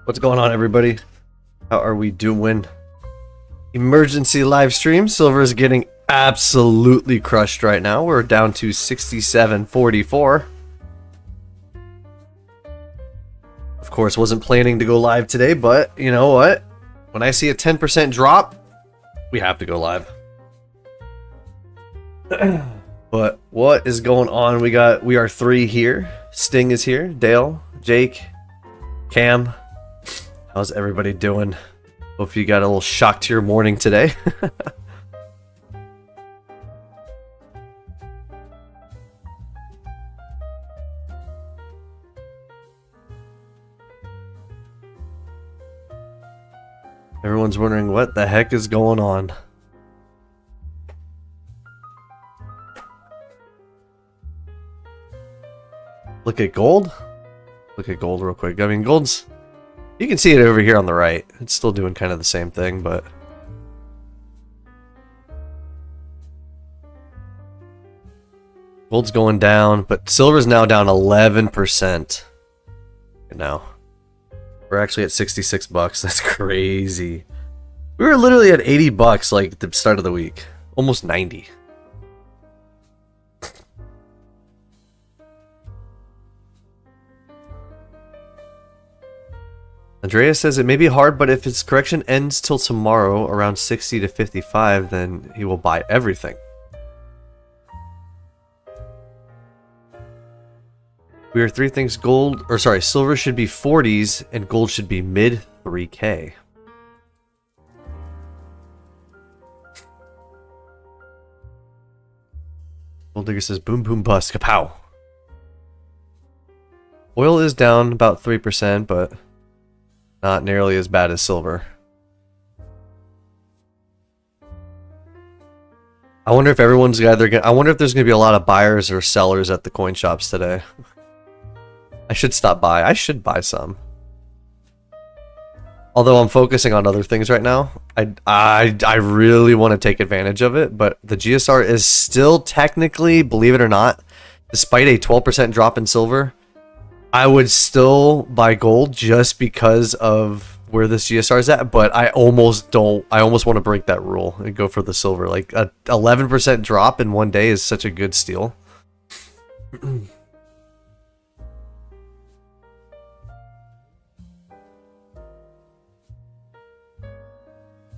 What's going on, everybody? How are we doing? Emergency live stream. Silver is getting absolutely crushed right now. We're down to 67.44. Of course, wasn't planning to go live today, but you know what? When I see a 10% drop, we have to go live. But what is going on? We are three here. Sting is here. Dale, Jake, Cam. How's everybody doing? Hope you got a little shock to your morning today. Everyone's wondering what the heck is going on. Look at gold. Look at gold real quick. I mean, gold's... You can see it over here on the right. It's still doing kind of the same thing, but... Gold's going down, but silver's now down 11%. Now. We're actually at 66 bucks. That's crazy. We were literally at 80 bucks like at the start of the week. Almost 90. Andrea says it may be hard, but if his correction ends till tomorrow around 60 to 55, then he will buy everything. We are three things. Silver should be 40s and gold should be mid 3K. Gold Digger says boom boom bust kapow. Oil is down about 3%, but not nearly as bad as silver. I wonder if everyone's either gonna... I wonder if there's gonna be a lot of buyers or sellers at the coin shops today. I should stop by. I should buy some. Although I'm focusing on other things right now. I really want to take advantage of it, but the GSR is still technically, believe it or not, despite a 12% drop in silver, I would still buy gold just because of where this GSR is at, but I almost want to break that rule and go for the silver. Like a 11% drop in one day is such a good steal.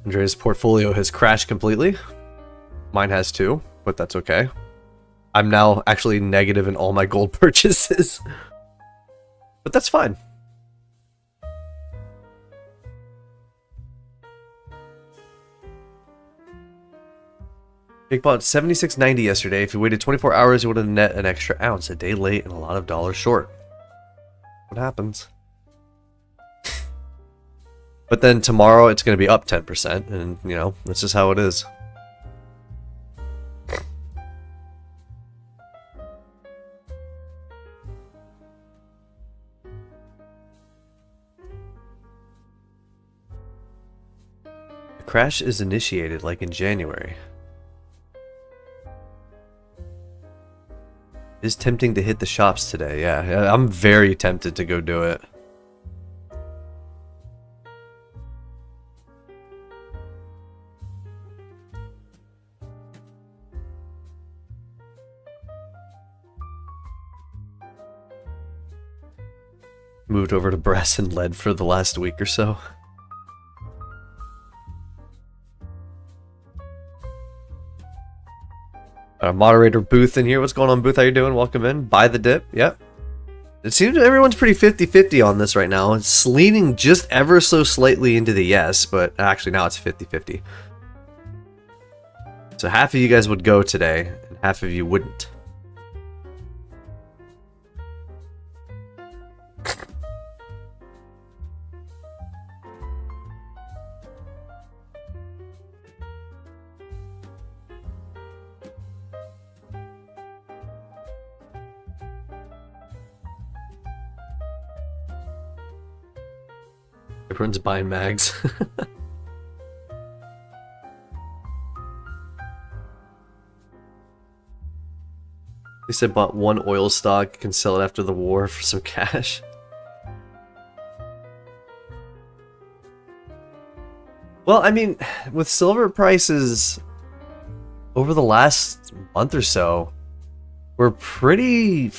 Andrea's portfolio has crashed completely. Mine has too, but that's okay. I'm now actually negative in all my gold purchases. But that's fine. Jake bought 76.90 yesterday. If he waited 24 hours, he would have net an extra ounce. A day late and a lot of dollars short. What happens? But then tomorrow it's going to be up 10%, and you know, that's just how it is. The crash is initiated like in January. It is tempting to hit the shops today. Yeah, I'm very tempted to go do it. Moved over to brass and lead for the last week or so. Moderator Booth in here. What's going on, Booth? How you doing? Welcome in. Buy the dip. Yep. It seems everyone's pretty 50-50 on this right now. It's leaning just ever so slightly into the yes, but actually now it's 50-50. So half of you guys would go today, and half of you wouldn't. Everyone's buying mags. They said bought one oil stock, can sell it after the war for some cash. Well, I mean, with silver prices over the last month or so, were pretty.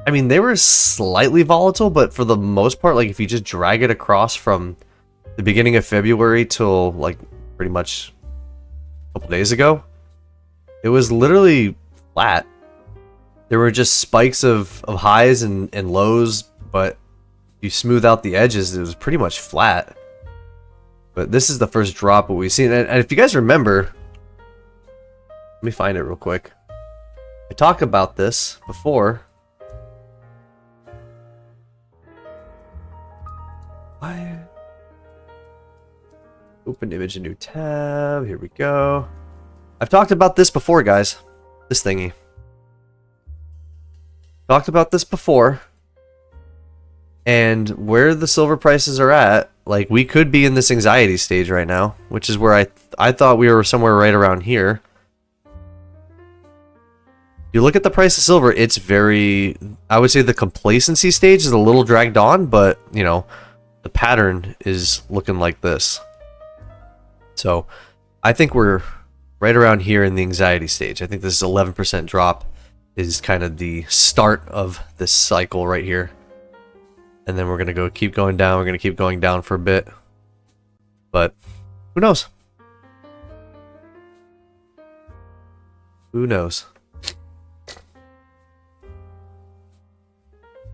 I mean, they were slightly volatile, but for the most part, like if you just drag it across from the beginning of February till like pretty much a couple days ago, it was literally flat. There were just spikes of highs and lows, but you smooth out the edges, it was pretty much flat. But this is the first drop that we've seen. And if you guys remember, let me find it real quick. I talked about this before. Why? Open image, a new tab. Here we go. I've talked about this before, guys. This thingy. Talked about this before. And where the silver prices are at, like we could be in this anxiety stage right now, which is where I thought we were somewhere right around here. You look at the price of silver, it's very, I would say the complacency stage is a little dragged on, but you know, the pattern is looking like this. So I think we're right around here in the anxiety stage. I think this 11% drop is kind of the start of this cycle right here. And then we're going to keep going down. We're going to keep going down for a bit. But who knows? Who knows?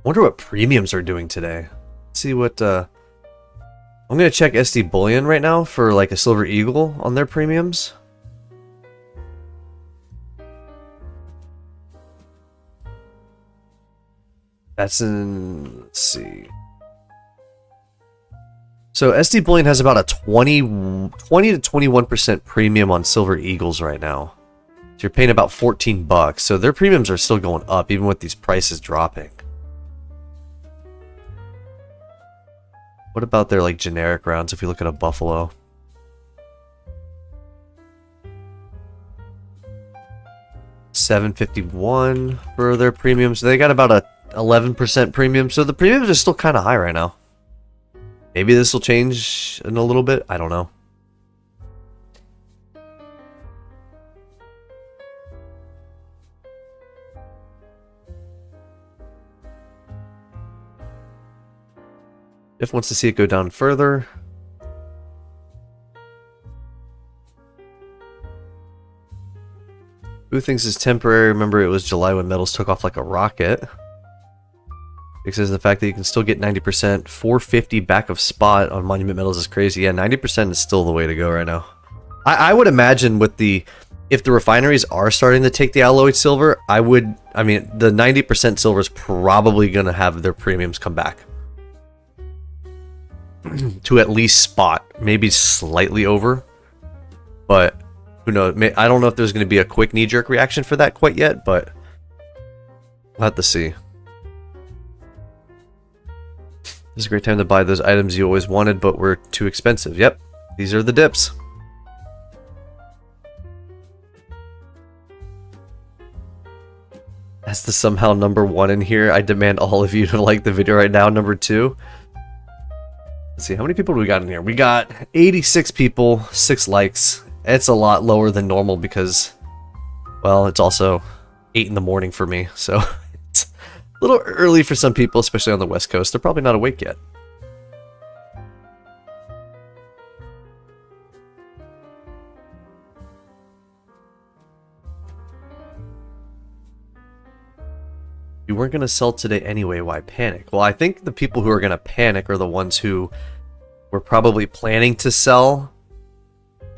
Wonder what premiums are doing today. Let's see what I'm going to check SD Bullion right now for like a Silver Eagle on their premiums. That's in, let's see. So SD Bullion has about a 20 to 21% premium on Silver Eagles right now. So you're paying about 14 bucks. So their premiums are still going up even with these prices dropping. What about their like generic rounds if you look at a Buffalo? $7.51 for their premiums. They got about a 11% premium, so the premiums are still kind of high right now. Maybe this will change in a little bit. I don't know. Jeff wants to see it go down further. Who thinks it's temporary? Remember, it was July when metals took off like a rocket. Because the fact that you can still get 90%, 450 back of spot on Monument Metals is crazy. Yeah, 90% is still the way to go right now. I would imagine with the, if the refineries are starting to take the alloyed silver, I mean, the 90% silver is probably going to have their premiums come back. To at least spot, maybe slightly over. But who knows? I don't know if there's going to be a quick knee-jerk reaction for that quite yet, but we'll have to see. This is a great time to buy those items you always wanted but were too expensive. Yep, these are the dips. That's the somehow number 1 in here. I demand all of you to like the video right now. Number 2. Let's see, how many people do we got in here? We got 86 people, 6 likes. It's a lot lower than normal because, well, it's also 8 in the morning for me, so it's a little early for some people, especially on the West Coast. They're probably not awake yet. You weren't going to sell today anyway, why panic? Well, I think the people who are going to panic are the ones who were probably planning to sell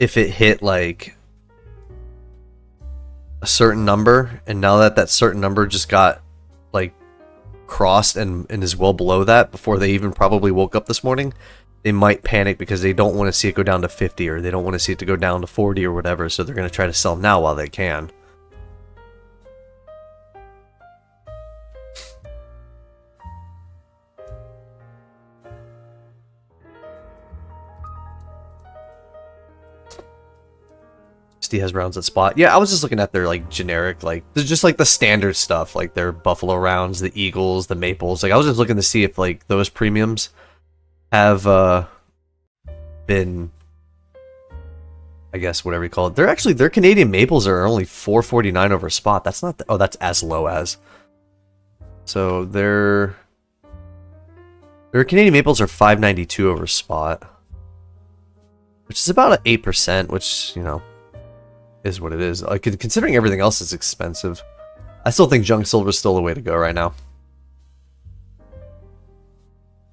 if it hit like a certain number, and now that that certain number just got like crossed and is well below that before they even probably woke up this morning, they might panic because they don't want to see it go down to 50 or they don't want to see it to go down to 40 or whatever, so they're going to try to sell now while they can. Has rounds at spot. Yeah, I was just looking at their like generic, like there's just like the standard stuff, like their Buffalo rounds, the Eagles, the Maples. Like I was just looking to see if like those premiums have been I guess whatever you call it. They're actually their Canadian maples are only 449 over spot. That's not oh, that's as low as. So their Canadian maples are 592 over spot, which is about an 8%, which, you know, is what it is. Like, considering everything else is expensive, I still think junk silver is still the way to go right now.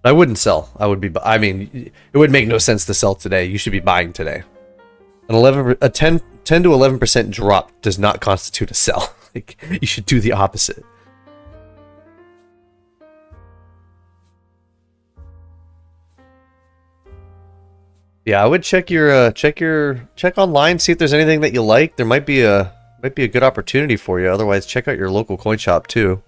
I wouldn't sell. I would be. I mean, it would make no sense to sell today. You should be buying today. A 10 to 11% drop does not constitute a sell. Like, you should do the opposite. Yeah, I would check online, see if there's anything that you like. There might be a good opportunity for you. Otherwise, check out your local coin shop too.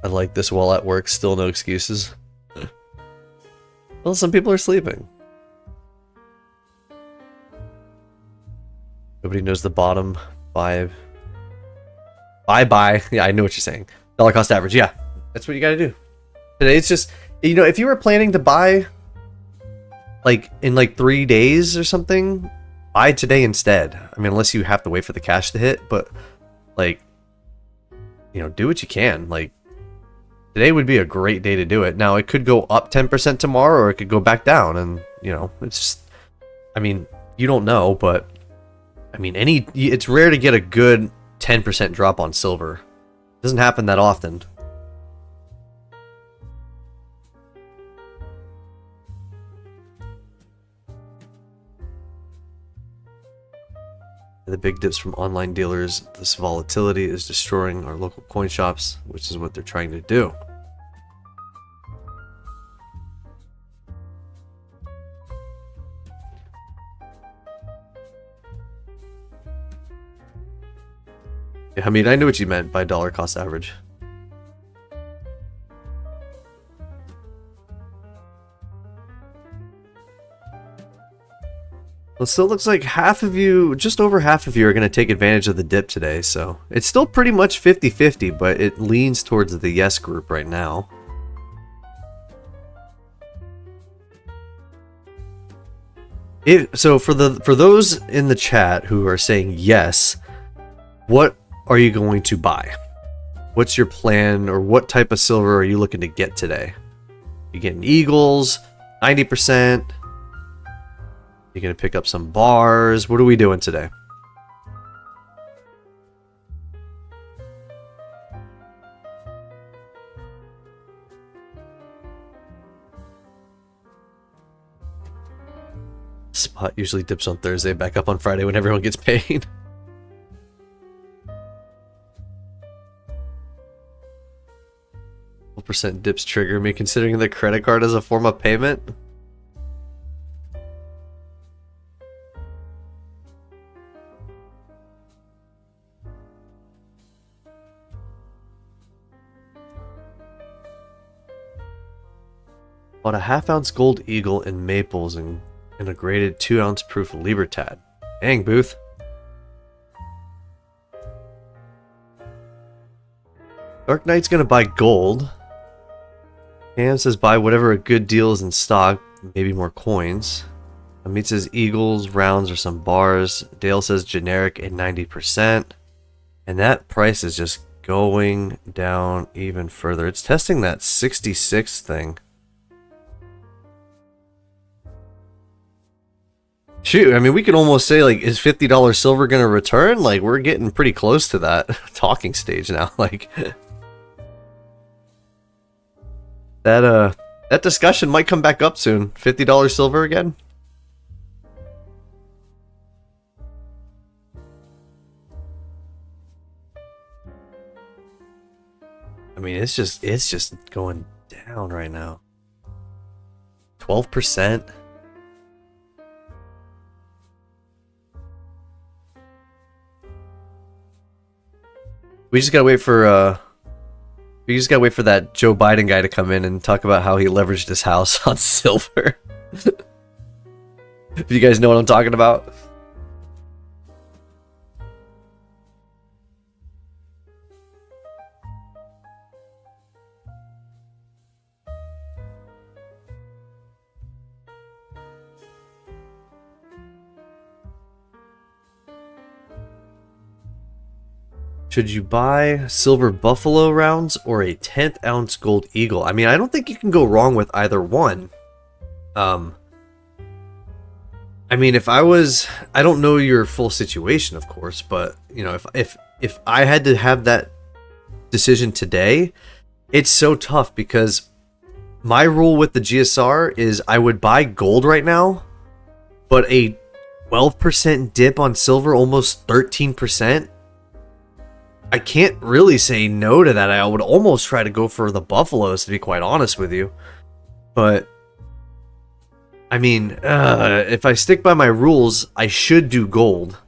I like this while at work, still no excuses. Well, some people are sleeping. Nobody knows the bottom 5. Bye. Yeah, I know what you're saying. Dollar cost average. Yeah, that's what you gotta do. Today it's just, you know, if you were planning to buy like in like 3 days or something, buy today instead. I mean, unless you have to wait for the cash to hit, but like, you know, do what you can. Like, today would be a great day to do it. Now, it could go up 10% tomorrow, or it could go back down, and, you know, it's just, I mean, you don't know, but I mean, it's rare to get a good 10% drop on silver. It doesn't happen that often. The big dips from online dealers, this volatility is destroying our local coin shops, which is what they're trying to do. I mean, I knew what you meant by dollar cost average. Well, it still looks like half of you, just over half of you, are going to take advantage of the dip today, so it's still pretty much 50-50, but it leans towards the yes group right now. So for those in the chat who are saying yes, what are you going to buy? What's your plan, or what type of silver are you looking to get today? You getting Eagles, 90%? You're gonna pick up some bars? What are we doing today? Spot usually dips on Thursday, back up on Friday when everyone gets paid. What percent dips trigger me, considering the credit card as a form of payment? Bought a half-ounce gold eagle in maples and a graded 2-ounce proof Libertad. Dang, Booth. Dark Knight's gonna buy gold. Cam says buy whatever a good deal is in stock, maybe more coins. Amit says eagles, rounds, or some bars. Dale says generic at 90%. And that price is just going down even further. It's testing that 66 thing. Shoot, I mean, we could almost say, like, is $50 silver gonna return? Like, we're getting pretty close to that talking stage now. Like, that discussion might come back up soon. $50 silver again? I mean, it's just going down right now. 12%. We just gotta wait for that Joe Biden guy to come in and talk about how he leveraged his house on silver. If you guys know what I'm talking about. Should you buy silver buffalo rounds or a 10th ounce gold eagle? I mean, I don't think you can go wrong with either one. I mean, if I was, I don't know your full situation, of course, but you know, if I had to have that decision today, it's so tough because my rule with the GSR is I would buy gold right now, but a 12% dip on silver, almost 13%. I can't really say no to that. I would almost try to go for the buffaloes, to be quite honest with you. But I mean, if I stick by my rules, I should do gold.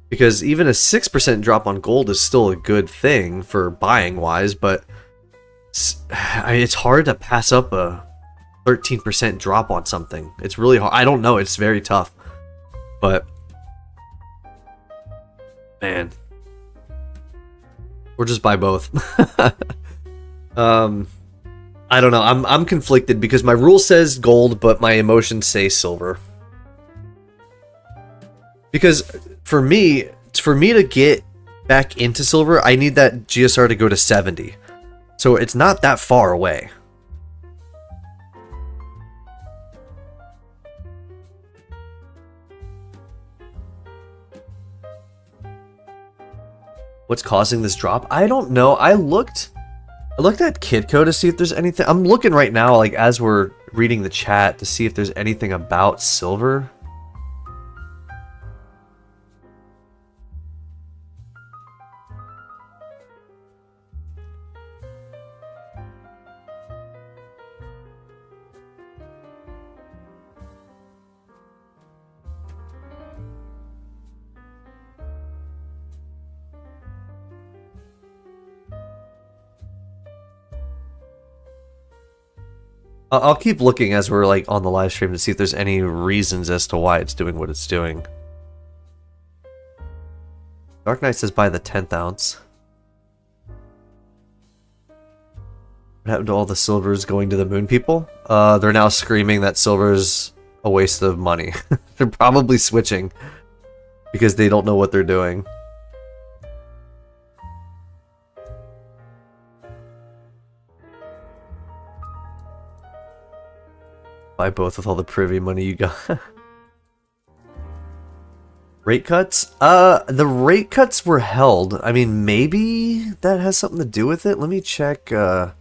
Because even a 6% drop on gold is still a good thing for buying wise, but it's hard to pass up a 13% drop on something. It's really hard. I don't know. It's very tough. But man, or just buy both. I don't know. I'm conflicted because my rule says gold, but my emotions say silver. Because for me to get back into silver, I need that GSR to go to 70. So it's not that far away. What's causing this drop? I don't know. I looked at Kitco to see if there's anything. I'm looking right now, like as we're reading the chat, to see if there's anything about silver. I'll keep looking as we're like on the live stream to see if there's any reasons as to why it's doing what it's doing. Dark Knight says buy the 10th ounce. What happened to all the silvers going to the moon people? They're now screaming that silver's a waste of money. They're probably switching because they don't know what they're doing. Buy both with all the privy money you got. Rate cuts? The rate cuts were held. I mean, maybe that has something to do with it. Let me check. I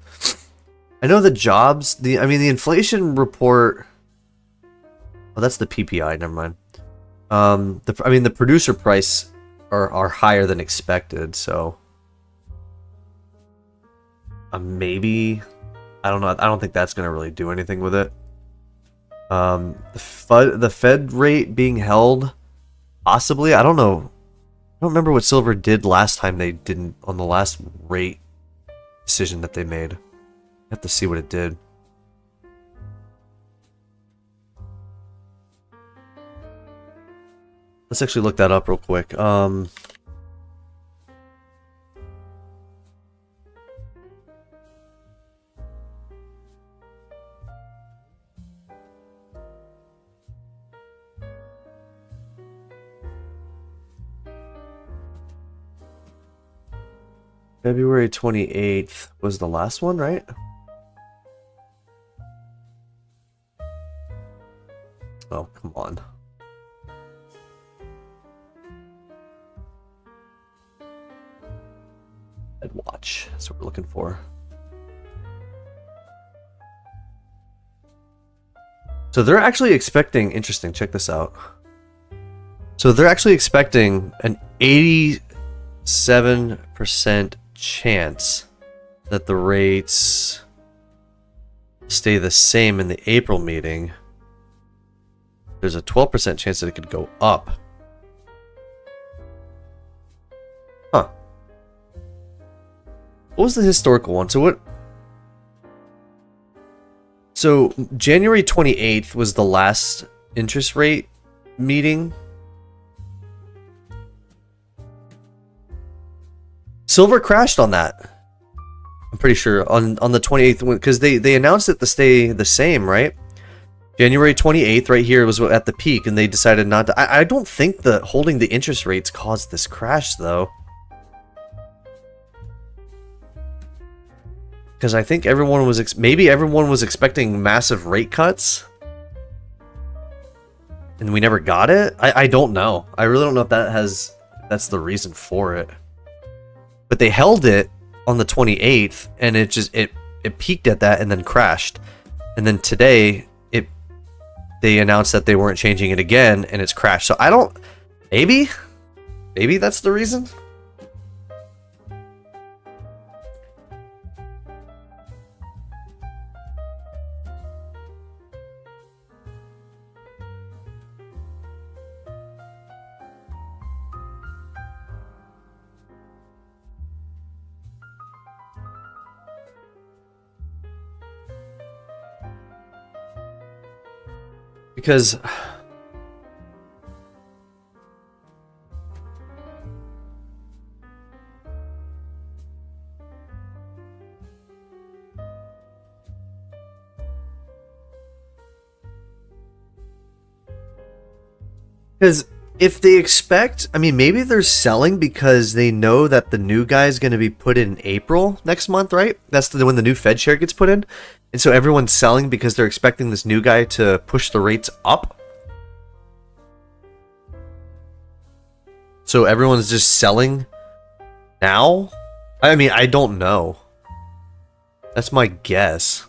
know the jobs. The inflation report. Oh, that's the PPI. Never mind. The producer price are higher than expected. So maybe, I don't know. I don't think that's gonna really do anything with it. The Fed rate being held, possibly. I don't know. I don't remember what silver did last time they didn't on the last rate decision that they made. I have to see what it did. Let's actually look that up real quick. February 28th was the last one, right? Oh, come on. Fed watch. That's what we're looking for. So they're actually expecting, interesting, check this out. So they're actually expecting an 87% chance that the rates stay the same in the April meeting. There's a 12% chance that it could go up. Huh. What was the historical one? So January 28th was the last interest rate meeting. Silver crashed on that. I'm pretty sure on the 28th, because they announced it to stay the same, right? January 28th, right here, was at the peak, and they decided not to. I don't think that holding the interest rates caused this crash, though. Because I think everyone was maybe everyone was expecting massive rate cuts, and we never got it. I don't know. I really don't know if that's the reason for it. But they held it on the 28th, and it peaked at that and then crashed. And then today they announced that they weren't changing it again, and it's crashed. So I don't. Maybe that's the reason. Because if they expect, I mean, maybe they're selling because they know that the new guy is going to be put in April next month, right? That's when the new Fed share gets put in. And so everyone's selling because they're expecting this new guy to push the rates up. So everyone's just selling now? I mean, I don't know. That's my guess.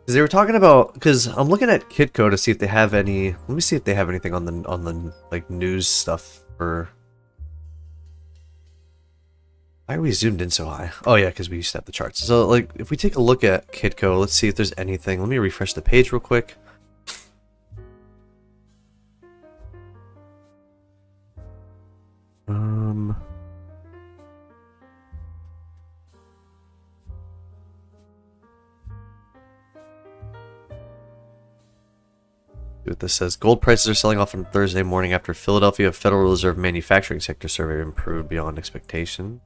Because they were talking about, because I'm looking at Kitco to see if they have any. Let me see if they have anything on the like news stuff or. Why are we zoomed in so high? Oh yeah, because we used to have the charts. So like, if we take a look at Kitco, let's see if there's anything. Let me refresh the page real quick. See what this says. Gold prices are selling off on Thursday morning after Philadelphia Federal Reserve manufacturing sector survey improved beyond expectation.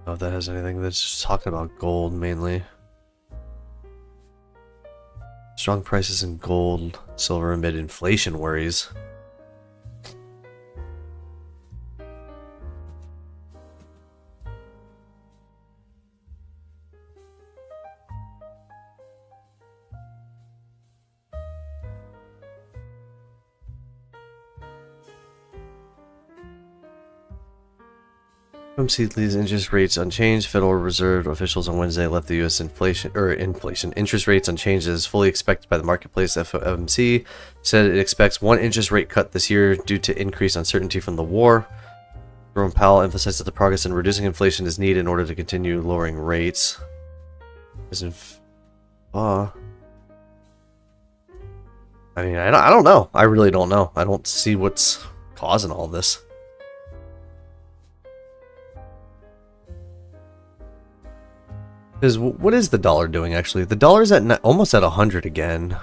Oh, if that has anything. That's just talking about gold mainly. Strong prices in gold, silver amid inflation worries. FOMC leaves interest rates unchanged. Federal Reserve officials on Wednesday left the U.S. inflation interest rates unchanged as fully expected by the marketplace. FOMC said it expects one interest rate cut this year due to increased uncertainty from the war. Jerome Powell emphasized that the progress in reducing inflation is needed in order to continue lowering rates. I mean, I don't know. I really don't know. I don't see what's causing all this. Because what is the dollar doing, actually? The dollar's at almost at 100 again.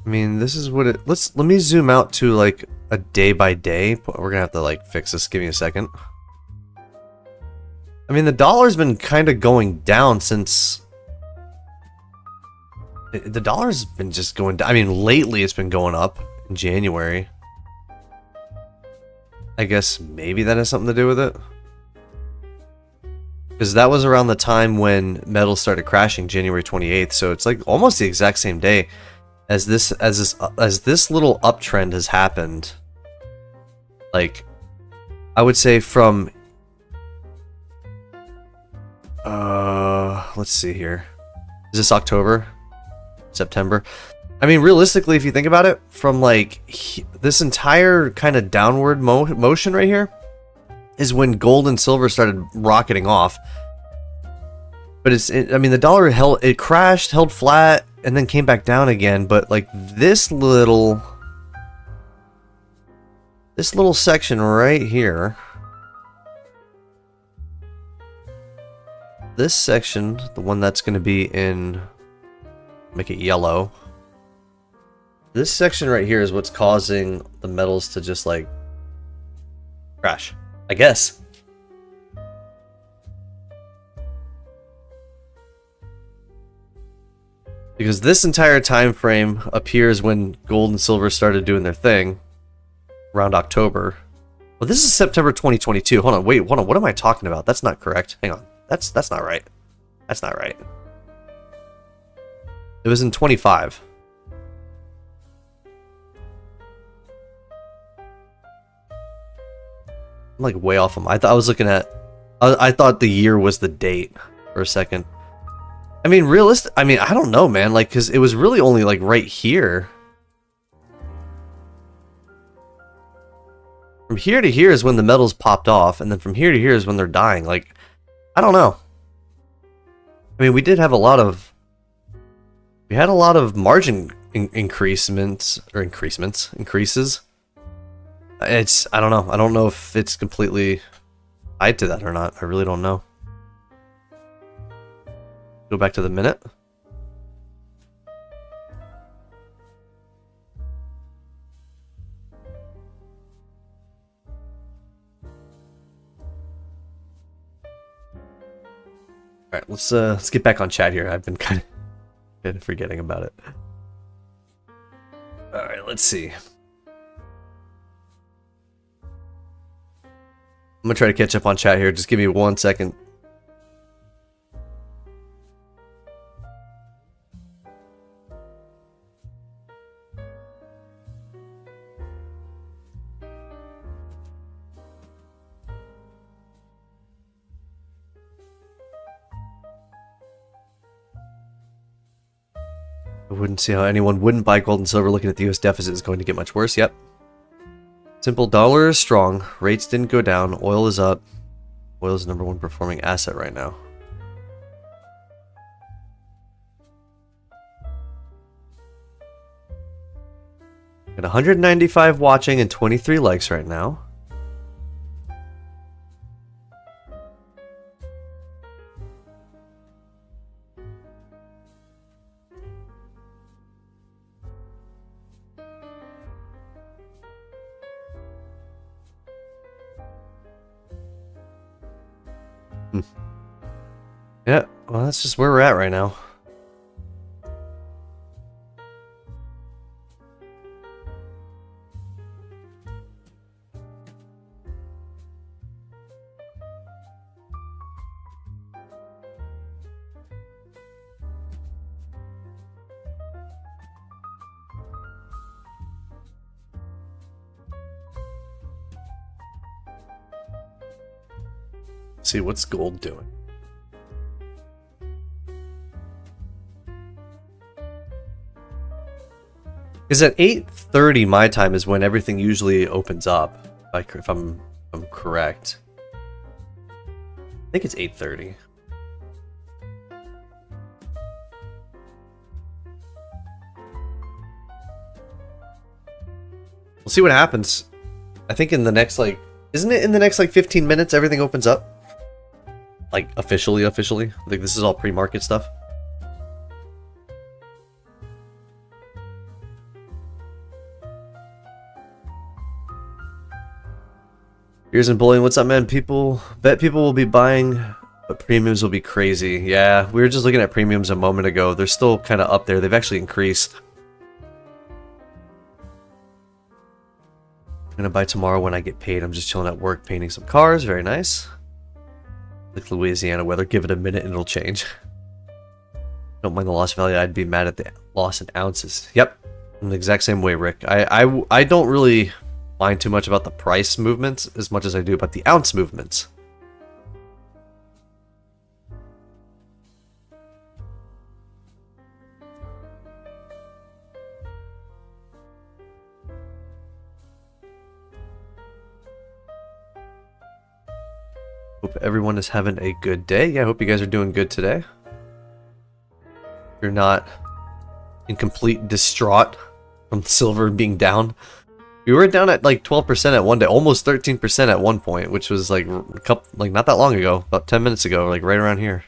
I mean, this is what it... Let me zoom out to, like, a day by day. We're gonna have to, like, fix this. Give me a second. I mean, the dollar's been kind of going down since... The dollar's been just going down. I mean, lately it's been going up in January. I guess maybe that has something to do with it. Because that was around the time when metal started crashing, January 28th. So it's like almost the exact same day as this little uptrend has happened. Like, I would say from let's see here. Is this October? September? I mean, realistically, if you think about it, from like this entire kind of downward motion right here is when gold and silver started rocketing off. But I mean, the dollar it crashed, held flat, and then came back down again. But like this little section right here, this section, the one that's going to be in, make it yellow. This section right here is what's causing the metals to just like crash, I guess. Because this entire time frame appears when gold and silver started doing their thing around October. Well, this is September 2022. Hold on, wait, hold on. What am I talking about? That's not correct. Hang on. That's not right. That's not right. It was in 25. I'm like way off. I thought I was looking at. I thought the year was the date for a second. I mean, I mean, I don't know, man. Like, cause it was really only like right here. From here to here is when the metals popped off, and then from here to here is when they're dying. Like, I don't know. I mean, we did have a lot of. We had a lot of margin increases. It's, I don't know. I don't know if it's completely tied to that or not. I really don't know. Go back to the minute. All right, let's get back on chat here. I've been kind of forgetting about it. All right, let's see. I'm gonna try to catch up on chat here. Just give me 1 second. I wouldn't see how anyone wouldn't buy gold and silver looking at the US deficit is going to get much worse. Yep. Simple, dollar is strong. Rates didn't go down. Oil is up. Oil is the #1 performing asset right now. Got 195 watching and 23 likes right now. Yeah, well, that's just where we're at right now. Let's see, what's gold doing? Because at 8:30 my time is when everything usually opens up, like if I'm correct. I think it's 8:30. We'll see what happens. I think in the next, like, isn't it in the next like 15 minutes everything opens up? Like officially. Like this is all pre-market stuff. Here's in bullion. What's up, man? Bet people will be buying, but premiums will be crazy. Yeah, we were just looking at premiums a moment ago. They're still kind of up there. They've actually increased. I'm gonna buy tomorrow when I get paid. I'm just chilling at work painting some cars. Very nice. Like Louisiana weather. Give it a minute and it'll change. Don't mind the loss value. I'd be mad at the loss in ounces. Yep. I'm the exact same way, Rick. I don't really mind too much about the price movements as much as I do about the ounce movements. Hope everyone is having a good day. Yeah, I hope you guys are doing good today. You're not in complete distraught from silver being down. We were down at like 12% at one day, almost 13% at one point, which was like not that long ago, about 10 minutes ago, like right around here.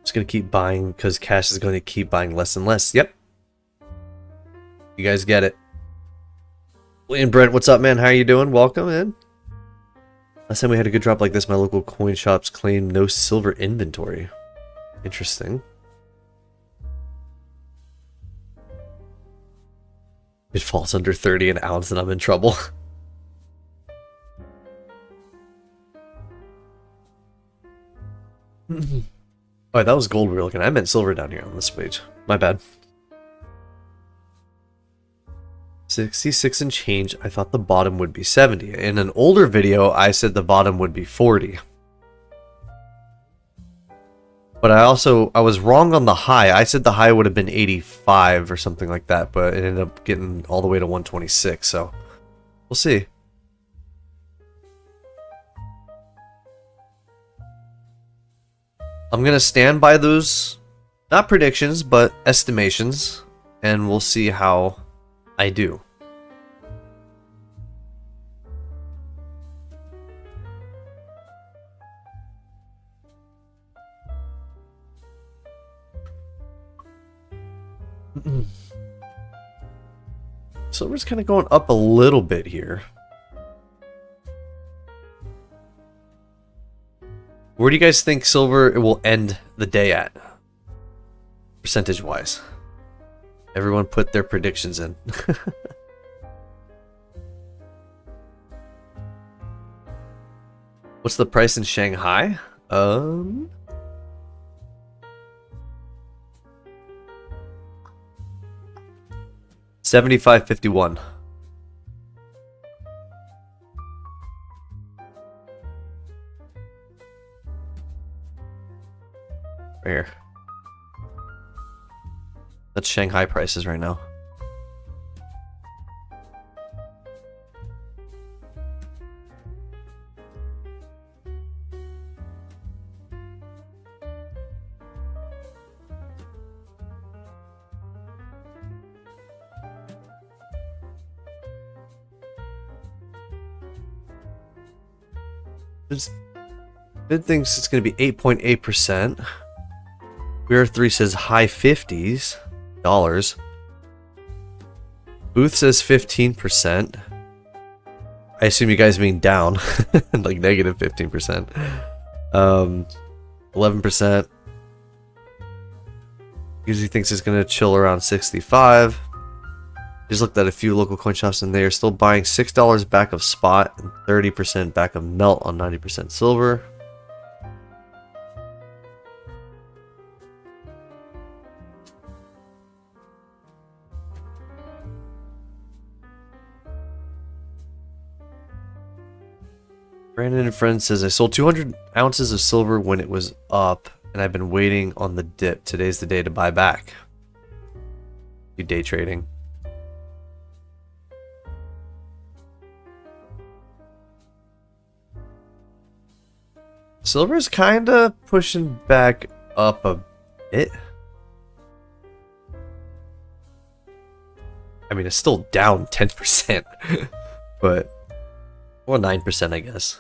Just gonna keep buying because cash is going to keep buying less and less. Yep. You guys get it. William Brent, what's up, man? How are you doing? Welcome in. Last time we had a good drop like this, my local coin shops claimed no silver inventory. Interesting. It falls under 30 an ounce and I'm in trouble. Oh, that was gold we were looking at. I meant silver down here on this page. My bad. 66 and change. I thought the bottom would be 70. In an older video, I said the bottom would be 40. But I was wrong on the high. I said the high would have been 85 or something like that, but it ended up getting all the way to 126, so we'll see. I'm going to stand by those, not predictions, but estimations, and we'll see how I do. Silver's kind of going up a little bit here. Where do you guys think silver will end the day at? Percentage-wise. Everyone put their predictions in. What's the price in Shanghai? 75.51. Right here. That's Shanghai prices right now. Bid thinks it's going to be 8.8%. Weir 3 says high 50s dollars. Booth says 15%. I assume you guys mean down, like negative 15%. 11%. Usually thinks it's going to chill around 65. Just looked at a few local coin shops and they are still buying $6 back of spot and 30% back of melt on 90% silver. Brandon and Friends says, I sold 200 ounces of silver when it was up and I've been waiting on the dip. Today's the day to buy back. You day trading. Silver's kind of pushing back up a bit. I mean, it's still down 10%, but, well, 9%, I guess.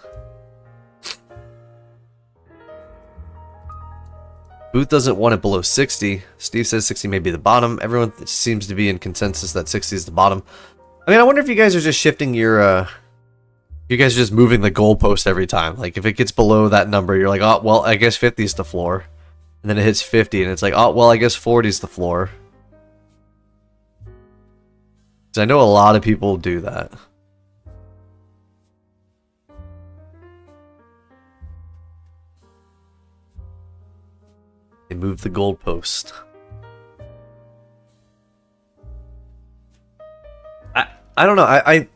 Booth doesn't want it below 60. Steve says 60 may be the bottom. Everyone seems to be in consensus that 60 is the bottom. I mean, I wonder if you guys are just shifting your, you guys are just moving the goalpost every time. Like, if it gets below that number, you're like, oh, well, I guess 50 is the floor. And then it hits 50, and it's like, oh, well, I guess 40 is the floor. Because I know a lot of people do that. They move the goalpost. I don't know. I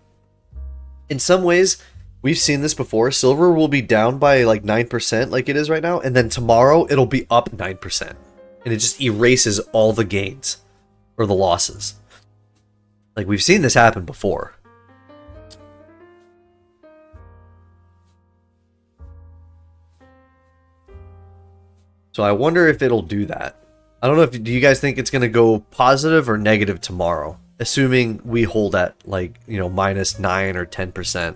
in some ways, we've seen this before. Silver will be down by like 9% like it is right now, and then tomorrow it'll be up 9%. And it just erases all the gains or the losses. Like, we've seen this happen before. So I wonder if it'll do that. I don't know if, do you guys think it's going to go positive or negative tomorrow? Assuming we hold at, like, you know, minus 9 or 10%.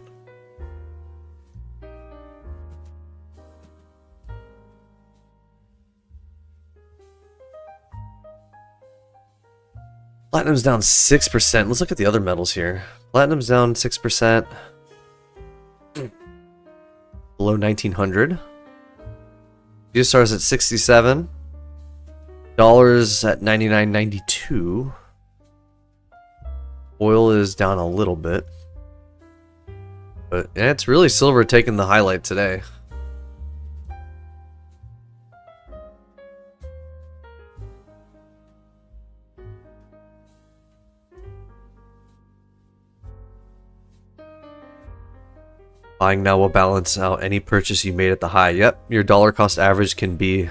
Platinum's down 6%. Let's look at the other metals here. Platinum's down 6%. Below 1900. GSR's at 67. Dollars at 99.92. Oil is down a little bit. But yeah, it's really silver taking the highlight today. Buying now will balance out any purchase you made at the high. Yep, your dollar cost average can be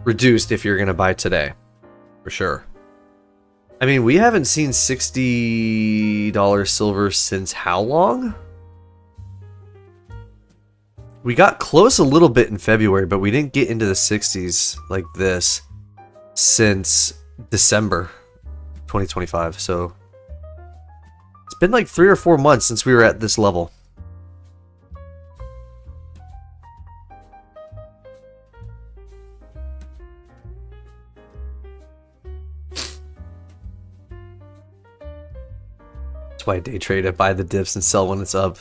reduced if you're going to buy today. For sure. I mean, we haven't seen $60 silver since how long? We got close a little bit in February, but we didn't get into the 60s like this since December 2025. So it's been like 3 or 4 months since we were at this level. That's why I day trade. I buy the dips and sell when it's up.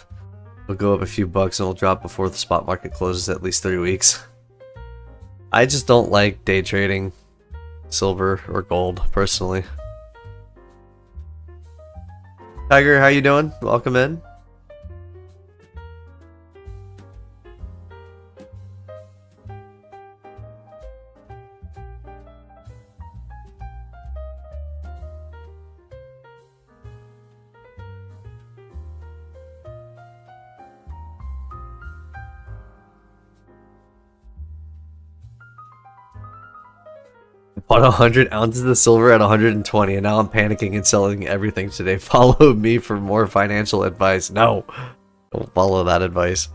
It'll go up a few bucks and it'll drop before the spot market closes at least 3 weeks. I just don't like day trading silver or gold, personally. Tiger, how you doing? Welcome in. Bought 100 ounces of silver at 120 and now I'm panicking and selling everything today. Follow me for more financial advice. No, don't follow that advice.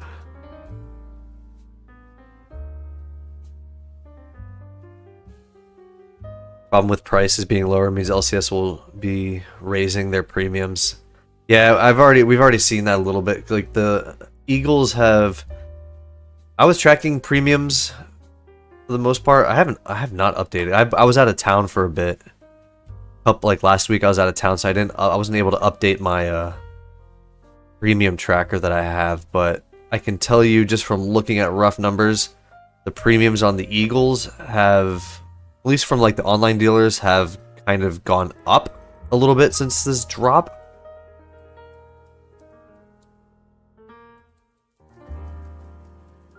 Problem with prices being lower means LCS will be raising their premiums. Yeah, we've already seen that a little bit. Like the Eagles have. I was tracking premiums. For the most part, I have not updated. I was out of town for a bit. Like last week, I was out of town, so I wasn't able to update my premium tracker that I have. But I can tell you just from looking at rough numbers, the premiums on the Eagles have, at least from like the online dealers, have kind of gone up a little bit since this drop.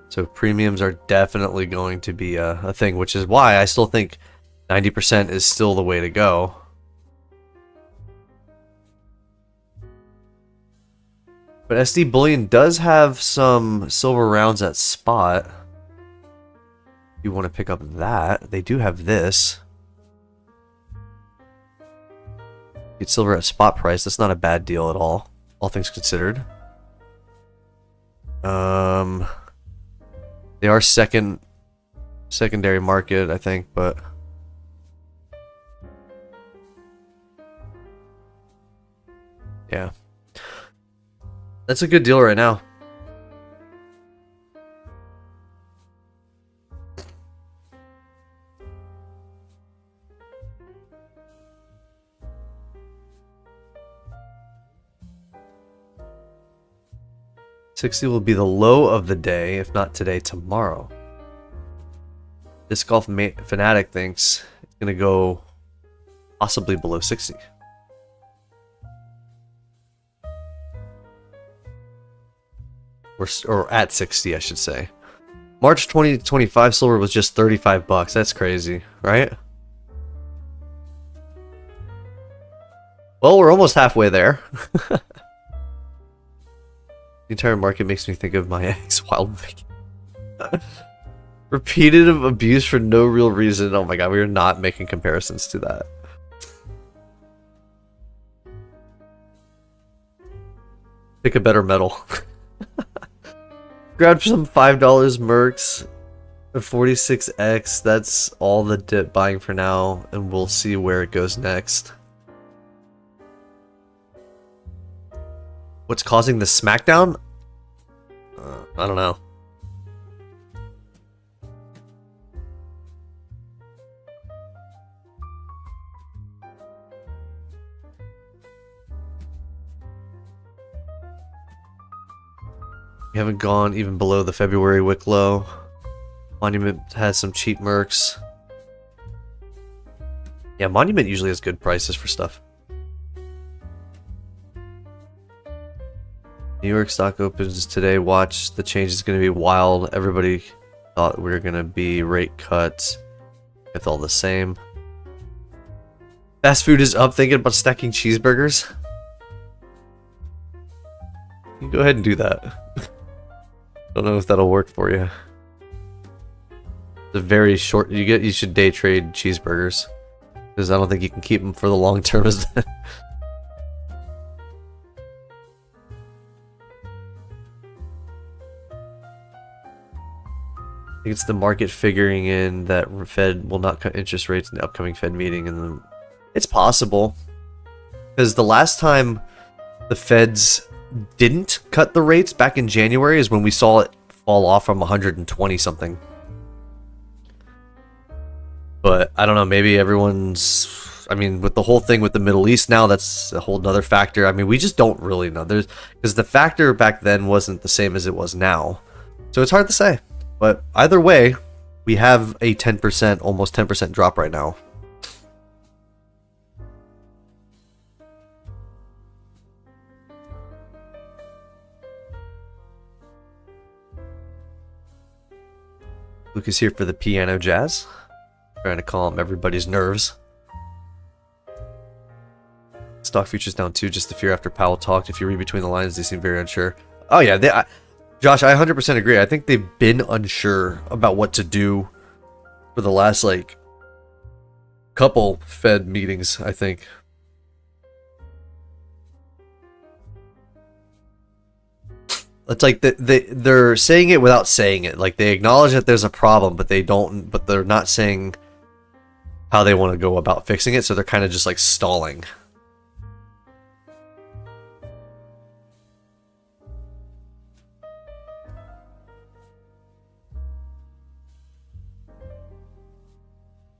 So premiums are definitely going to be a thing, which is why I still think 90% is still the way to go. But SD Bullion does have some silver rounds at spot. If you want to pick up that, they do have this. Get silver at spot price. That's not a bad deal at all things considered. They are secondary market, I think, but yeah. That's a good deal right now. $60 will be the low of the day, if not today, tomorrow. Disc Golf Fanatic thinks it's going to go possibly below 60. Or at 60, I should say. March 2025 silver was just 35 bucks. That's crazy, right? Well, we're almost halfway there. The entire market makes me think of my ex Wild Viking. Repeated abuse for no real reason. Oh my god, we are not making comparisons to that. Pick a better metal. Grab some $5 mercs. A 46x. That's all the dip buying for now, and we'll see where it goes next. What's causing the smackdown? I don't know. We haven't gone even below the February wick low. Monument has some cheap mercs. Yeah, Monument usually has good prices for stuff. New York stock opens today. Watch, the change is going to be wild. Everybody thought we were going to be rate cuts. It's all the same. Fast food is up. Thinking about stacking cheeseburgers. You can go ahead and do that. Don't know if that'll work for you. It's a very short. You should day trade cheeseburgers because I don't think you can keep them for the long term. As that. I think it's the market figuring in that Fed will not cut interest rates in the upcoming Fed meeting, and then it's possible because the last time the Feds didn't cut the rates back in January is when we saw it fall off from 120 something. But I don't know, maybe everyone's, I mean, with the whole thing with the Middle East now, that's a whole nother factor. I mean, we just don't really know. Because the factor back then wasn't the same as it was now. So it's hard to say. But either way, we have a 10%, almost 10% drop right now. Lucas here for the piano jazz. Trying to calm everybody's nerves. Stock futures down too, just the fear after Powell talked. If you read between the lines, they seem very unsure. Oh yeah, Josh, I 100% agree. I think they've been unsure about what to do for the last, like, couple Fed meetings, I think. It's like they're saying it without saying it. Like, they acknowledge that there's a problem, but they're not saying how they want to go about fixing it, so they're kind of just, like, stalling.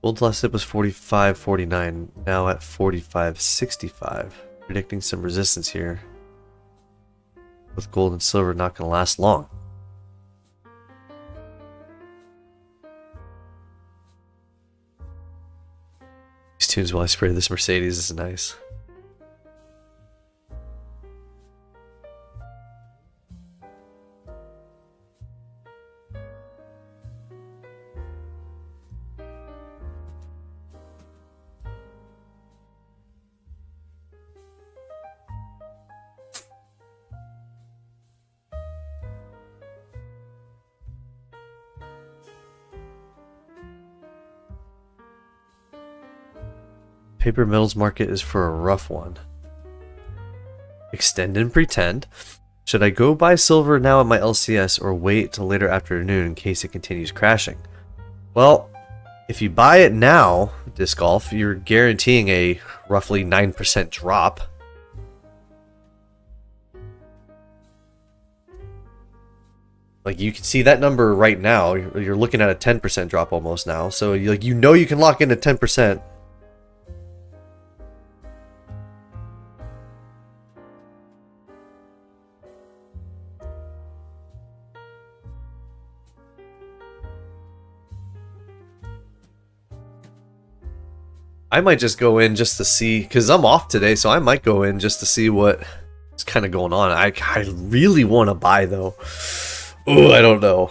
Gold's last dip was 45.49, now at 45.65. Predicting some resistance here. With gold and silver not going to last long. These tunes while I spray this Mercedes is nice. Paper metals market is for a rough one. Extend and pretend. Should I go buy silver now at my LCS or wait till later afternoon in case it continues crashing? Well, if you buy it now, Disc Golf, you're guaranteeing a roughly 9% drop. Like, you can see that number right now. You're looking at a 10% drop almost now. So, like, you know you can lock in at 10%. I might just go in just to see, because I'm off today, so I might go in just to see what's kind of going on. I really want to buy, though. Oh, I don't know.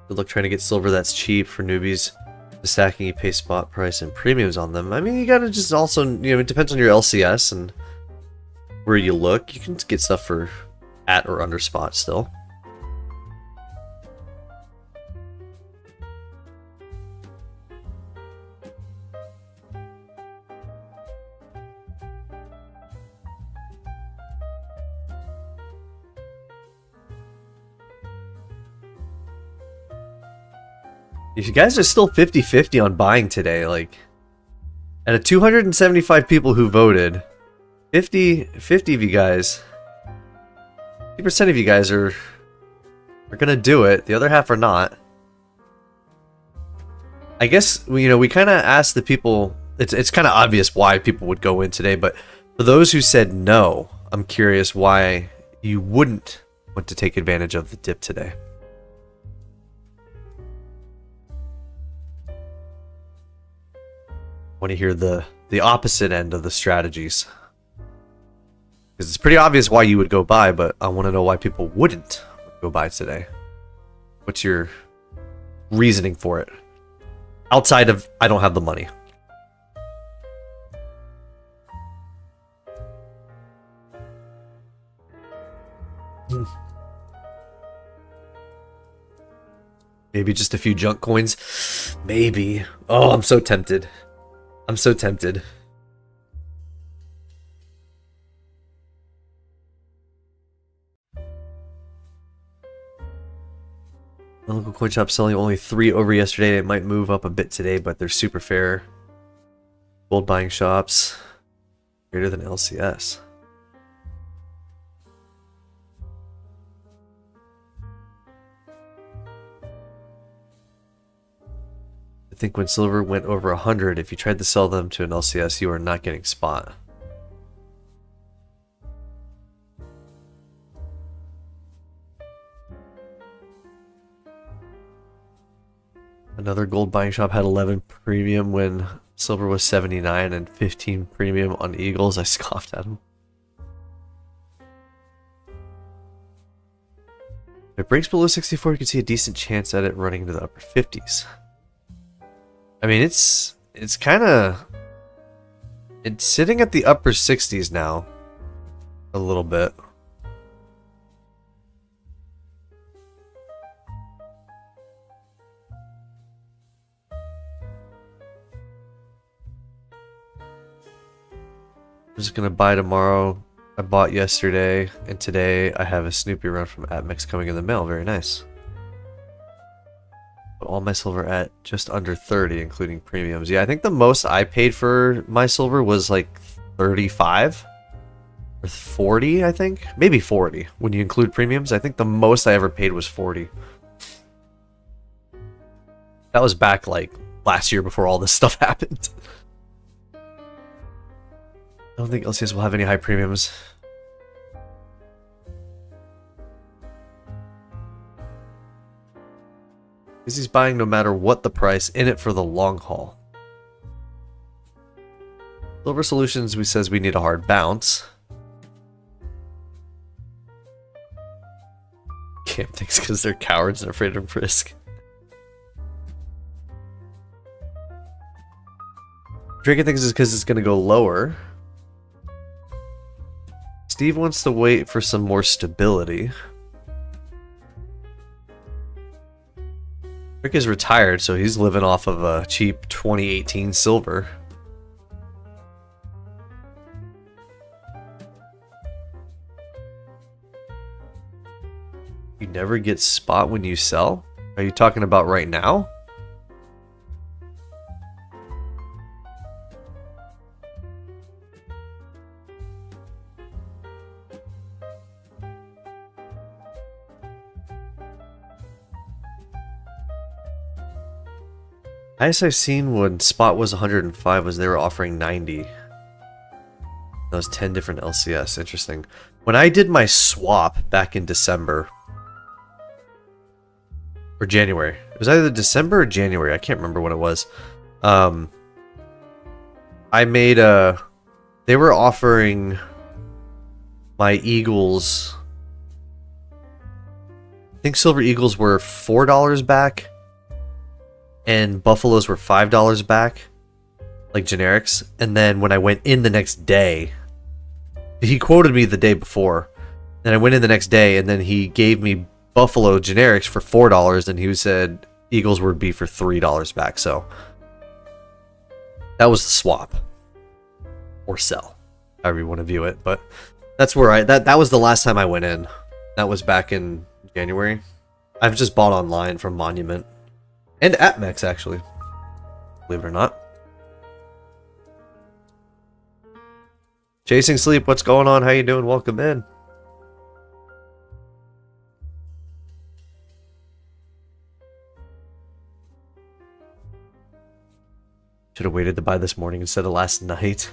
Good luck trying to get silver that's cheap for newbies. The stacking, you pay spot price and premiums on them. I mean, you gotta just also, you know, it depends on your LCS and where you look. You can get stuff for at or under spot still. You guys are still 50-50 on buying today. Like, out of 275 people who voted, 50 of you guys 50% of you guys are gonna do it. The other half are not. I guess we kind of asked the people. It's kind of obvious why people would go in today, but for those who said no, I'm curious why you wouldn't want to take advantage of the dip today. I want to hear the opposite end of the strategies. Because it's pretty obvious why you would go buy, but I want to know why people wouldn't go buy today. What's your reasoning for it? Outside of, I don't have the money. Maybe just a few junk coins. Maybe. Oh, I'm so tempted. I'm so tempted. The local coin shop selling only 3 over yesterday. It might move up a bit today, but they're super fair. Gold buying shops. Greater than LCS. I think when silver went over 100, if you tried to sell them to an LCS, you are not getting spot. Another gold buying shop had 11 premium when silver was 79 and 15 premium on Eagles. I scoffed at him. If it breaks below 64, you can see a decent chance at it running into the upper 50s. I mean, it's kind of... It's sitting at the upper 60s now. A little bit. I'm just going to buy tomorrow. I bought yesterday, and today I have a Snoopy run from AppMix coming in the mail. Very nice. All my silver at just under 30, including premiums. Yeah, I think the most I paid for my silver was like 35 or 40, I think. Maybe 40 when you include premiums. I think the most I ever paid was 40. That was back like last year before all this stuff happened. I don't think LCS will have any high premiums. Because he's buying no matter what the price, in it for the long haul. Silver Solutions, we says we need a hard bounce. Cam thinks because they're cowards and afraid of risk. Draken thinks it's because it's going to go lower. Steve wants to wait for some more stability. Rick is retired, so he's living off of a cheap 2018 silver. You never get spot when you sell? Are you talking about right now? Highest I've seen when spot was 105 was they were offering 90. That was 10 different LCS. Interesting. When I did my swap back in December or January, it was either December or January. I can't remember what it was. I made a. They were offering my Eagles. I think Silver Eagles were $4 back. And Buffaloes were $5 back, like generics. And then when I went in the next day, he quoted me the day before. Then I went in the next day, and then he gave me Buffalo generics for $4, and he said Eagles would be for $3 back. So that was the swap or sell, however you want to view it. But that's where that was the last time I went in. That was back in January. I've just bought online from Monument. And AppMex, actually. Believe it or not. Chasing Sleep, what's going on? How you doing? Welcome in. Should have waited to buy this morning instead of last night.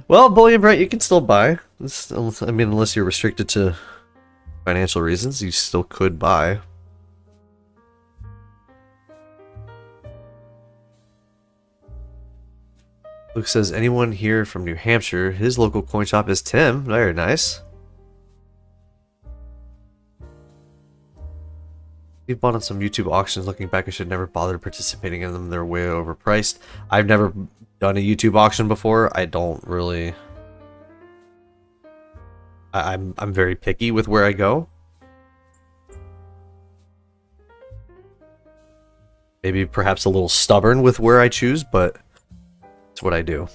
Well, Bullion Brent, you can still buy. I mean, unless you're restricted to financial reasons, you still could buy. Luke says, anyone here from New Hampshire? His local coin shop is Tim. Very nice. We've bought on some YouTube auctions. Looking back, I should never bother participating in them. They're way overpriced. I've never done a YouTube auction before. I don't really... I'm very picky with where I go. Maybe perhaps a little stubborn with where I choose, but it's what I do.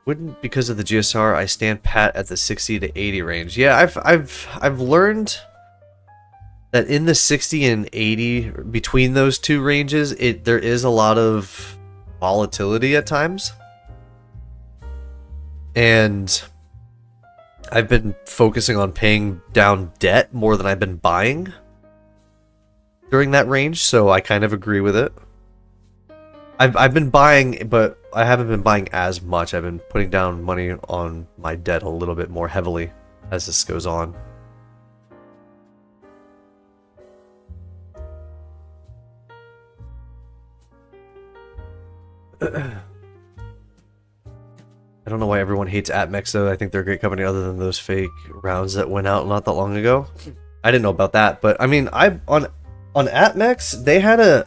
Wouldn't because of the GSR, I stand pat at the 60 to 80 range. Yeah, I've learned that in the 60 and 80, between those two ranges, there is a lot of volatility at times. And I've been focusing on paying down debt more than I've been buying during that range, so I kind of agree with it. I've been buying, but I haven't been buying as much. I've been putting down money on my debt a little bit more heavily as this goes on. I don't know why everyone hates ATMEX though. I think they're a great company other than those fake rounds that went out not that long ago. I didn't know about that, but I mean, on ATMEX, they had a...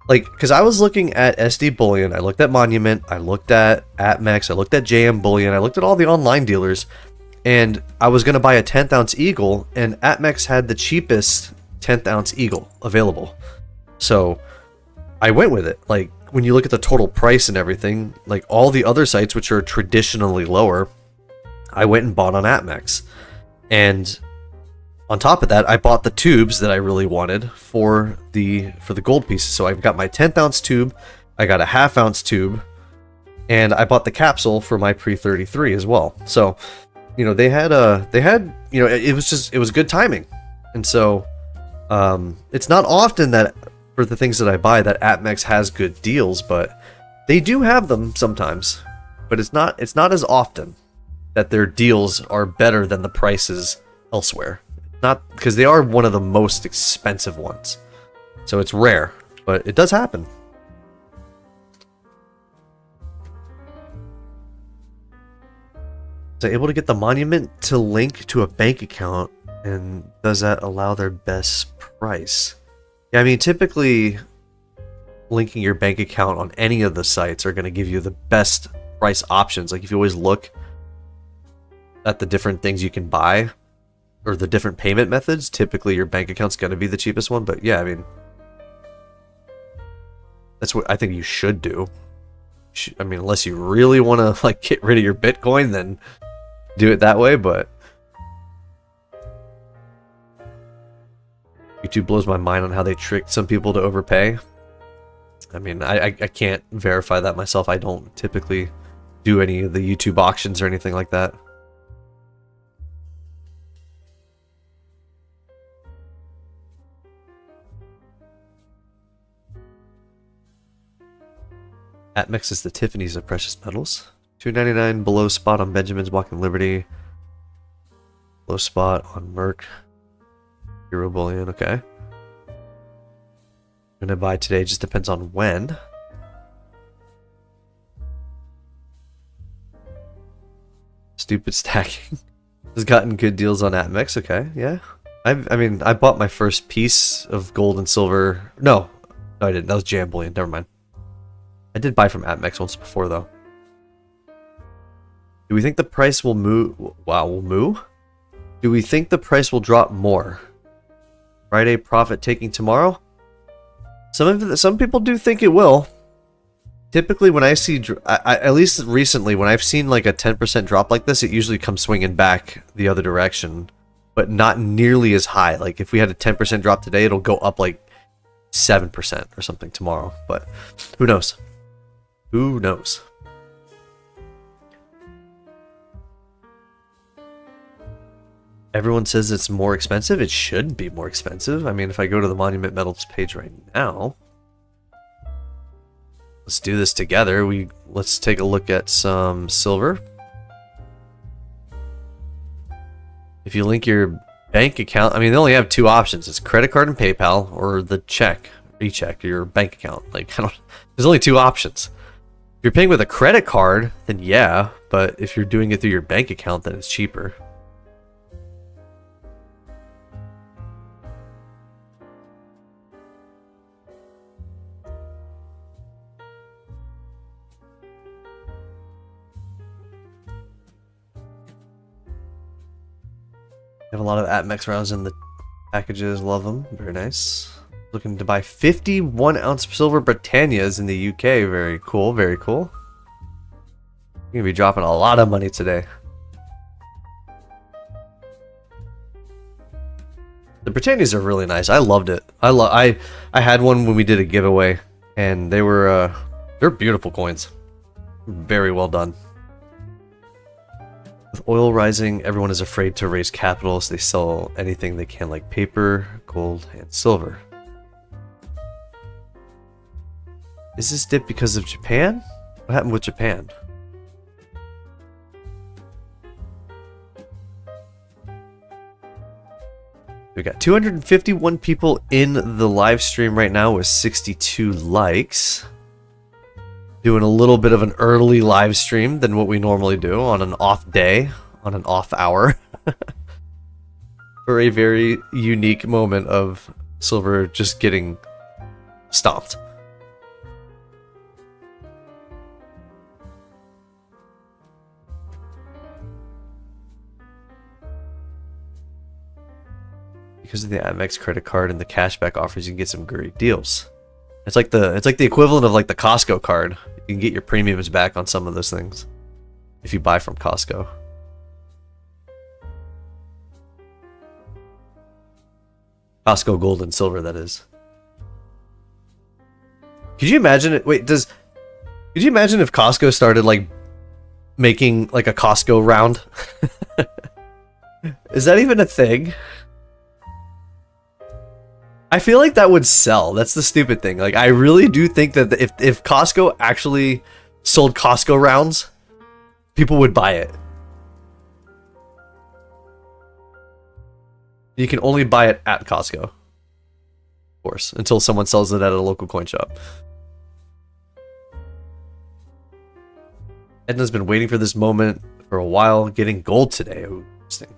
Like, because I was looking at SD Bullion, I looked at Monument, I looked at ATMEX, I looked at JM Bullion, I looked at all the online dealers, and I was going to buy a 10th ounce Eagle, and ATMEX had the cheapest 10th ounce Eagle available. So, I went with it. Like, when you look at the total price and everything, like all the other sites, which are traditionally lower, I went and bought on ATMEX. And on top of that, I bought the tubes that I really wanted for the gold pieces. So I've got my 10th ounce tube, I got a half ounce tube, and I bought the capsule for my pre-33 as well. So, you know, they had you know, it was good timing. And so it's not often that for the things that I buy that ATMEX has good deals, but they do have them sometimes. But it's not as often that their deals are better than the prices elsewhere. Not because they are one of the most expensive ones. So it's rare, but it does happen. So able to get the Monument to link to a bank account, and does that allow their best price? Yeah, I mean, typically linking your bank account on any of the sites are going to give you the best price options. Like if you always look at the different things you can buy, or the different payment methods, typically your bank account's going to be the cheapest one. But yeah, I mean, that's what I think you should do. I mean, unless you really want to like get rid of your Bitcoin, then do it that way. But YouTube blows my mind on how they tricked some people to overpay. I mean, I can't verify that myself. I don't typically do any of the YouTube auctions or anything like that. ATMEX is the Tiffany's of precious metals. $2.99 below spot on Benjamin's Walking Liberty. Low spot on Merc. Euro Bullion, okay. I'm gonna buy today, just depends on when. Stupid stacking. Has gotten good deals on ATMEX, okay, yeah. I mean, I bought my first piece of gold and silver. No, I didn't. That was JM Bullion, never mind. I did buy from ATMEX once before, though. Do we think the price will move? Wow, will move? Do we think the price will drop more? Friday profit taking tomorrow? Some people do think it will. Typically, when I see, at least recently, when I've seen like a 10% drop like this, it usually comes swinging back the other direction. but not nearly as high. Like if we had a 10% drop today, it'll go up like 7% or something tomorrow. But who knows? Who knows? Everyone says it's more expensive. It should be more expensive. I mean, if I go to the Monument Metals page right now, let's do this together. Let's take a look at some silver. If you link your bank account, I mean, they only have two options. It's credit card and PayPal, or the check, e-check, your bank account. Like, there's only two options. If you're paying with a credit card, then yeah, but if you're doing it through your bank account, then it's cheaper. Have a lot of ATMEX rounds in the packages. Love them. Very nice. Looking to buy 51-ounce silver Britannias in the UK. Very cool. Very cool. You're going to be dropping a lot of money today. The Britannias are really nice. I loved it. I had one when we did a giveaway, and they're beautiful coins. Very well done. With oil rising, everyone is afraid to raise capital, so they sell anything they can, like paper, gold, and silver. Is this dip because of Japan? What happened with Japan? We got 251 people in the live stream right now with 62 likes. Doing a little bit of an early live stream than what we normally do on an off day, on an off hour. For a very unique moment of silver just getting stomped. Because of the Amex credit card and the cashback offers, you can get some great deals. It's like the equivalent of like the Costco card. You can get your premiums back on some of those things if you buy from Costco. Costco gold and silver, that is. Could you imagine it? Wait, could you imagine if Costco started like making like a Costco round? Is that even a thing? I feel like that would sell. That's the stupid thing. Like, I really do think that if Costco actually sold Costco rounds, people would buy it. You can only buy it at Costco. Of course, until someone sells it at a local coin shop. Edna's been waiting for this moment for a while, getting gold today. Ooh, interesting.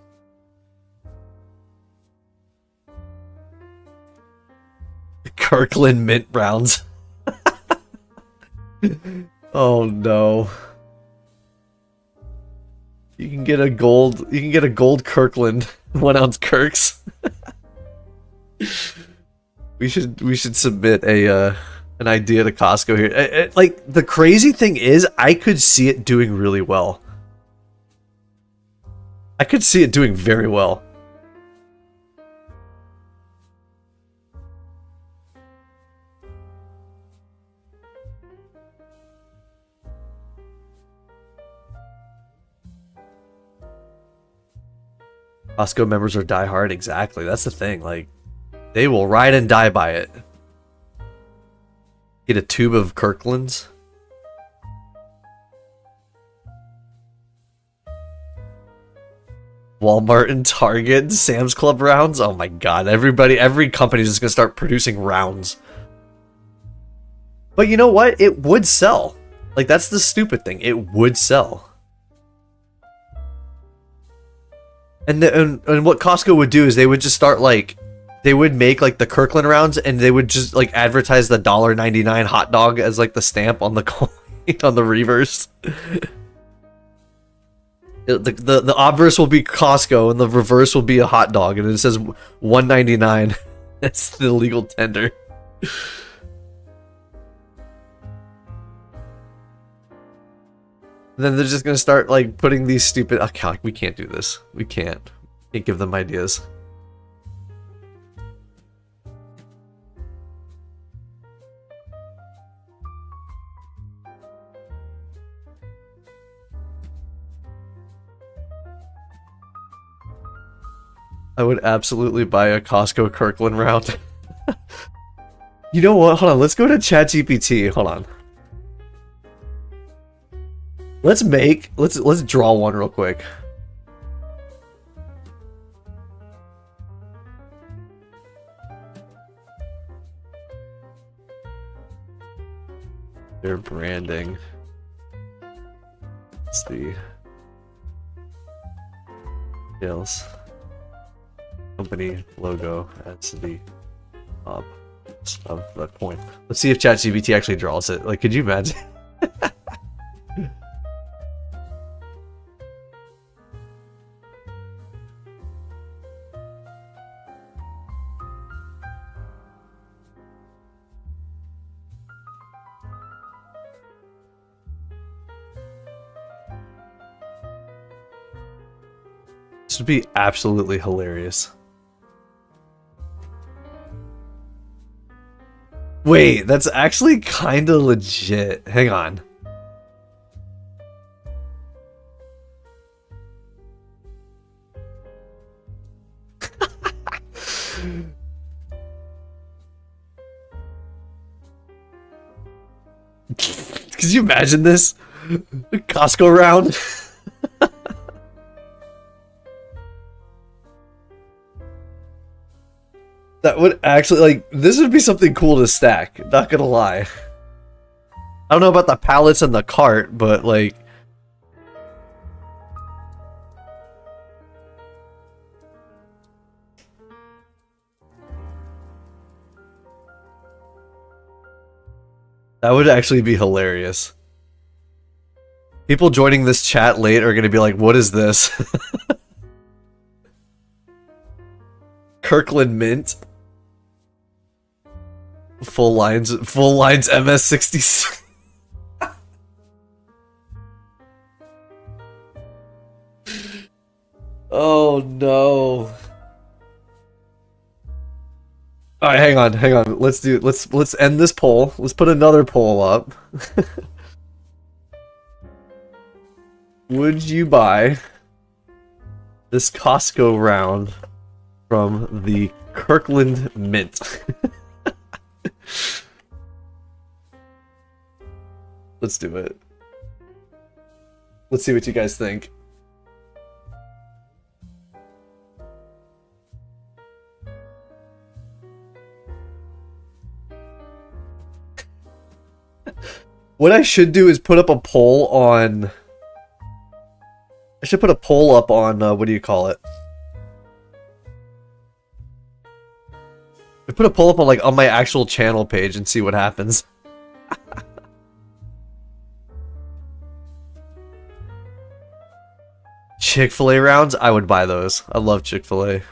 Kirkland mint rounds. Oh no. You can get a gold Kirkland 1 ounce Kirks. we should submit an idea to Costco here. Like, the crazy thing is, I could see it doing really well. I could see it doing very well. Costco members are diehard. Exactly. That's the thing. Like, they will ride and die by it. Get a tube of Kirklands. Walmart and Target, Sam's Club rounds. Oh my god. Every company is just going to start producing rounds. But you know what? It would sell. Like, that's the stupid thing. It would sell. And what Costco would do is they would just start like, they would make like the Kirkland rounds, and they would just like advertise the $1.99 hot dog as like the stamp on the coin on the reverse. The obverse will be Costco and the reverse will be a hot dog, and it says $1.99. That's the legal tender. Then they're just gonna start like putting these stupid. Okay, we can't do this. We can't. Can't give them ideas. I would absolutely buy a Costco Kirkland round. You know what? Hold on. Let's go to ChatGPT. Hold on. Let's draw one real quick. Their branding. It's the sales company logo as the top of the coin. Let's see if ChatGPT actually draws it. Like, could you imagine? This would be absolutely hilarious. Wait, that's actually kind of legit. Hang on. Could you imagine this? A Costco round? That would actually, like, this would be something cool to stack, not gonna lie. I don't know about the pallets and the cart, but, like... That would actually be hilarious. People joining this chat late are gonna be like, what is this? Kirkland Mint. Full lines MS-66. Oh no. Alright, hang on. Let's end this poll. Let's put another poll up. Would you buy this Costco round from the Kirkland Mint? Let's do it. Let's see what you guys think. What I should do is put up a poll on... I should put a poll up on, what do you call it? I put a poll up on, like, on my actual channel page and see what happens. Chick-fil-A rounds? I would buy those. I love Chick-fil-A.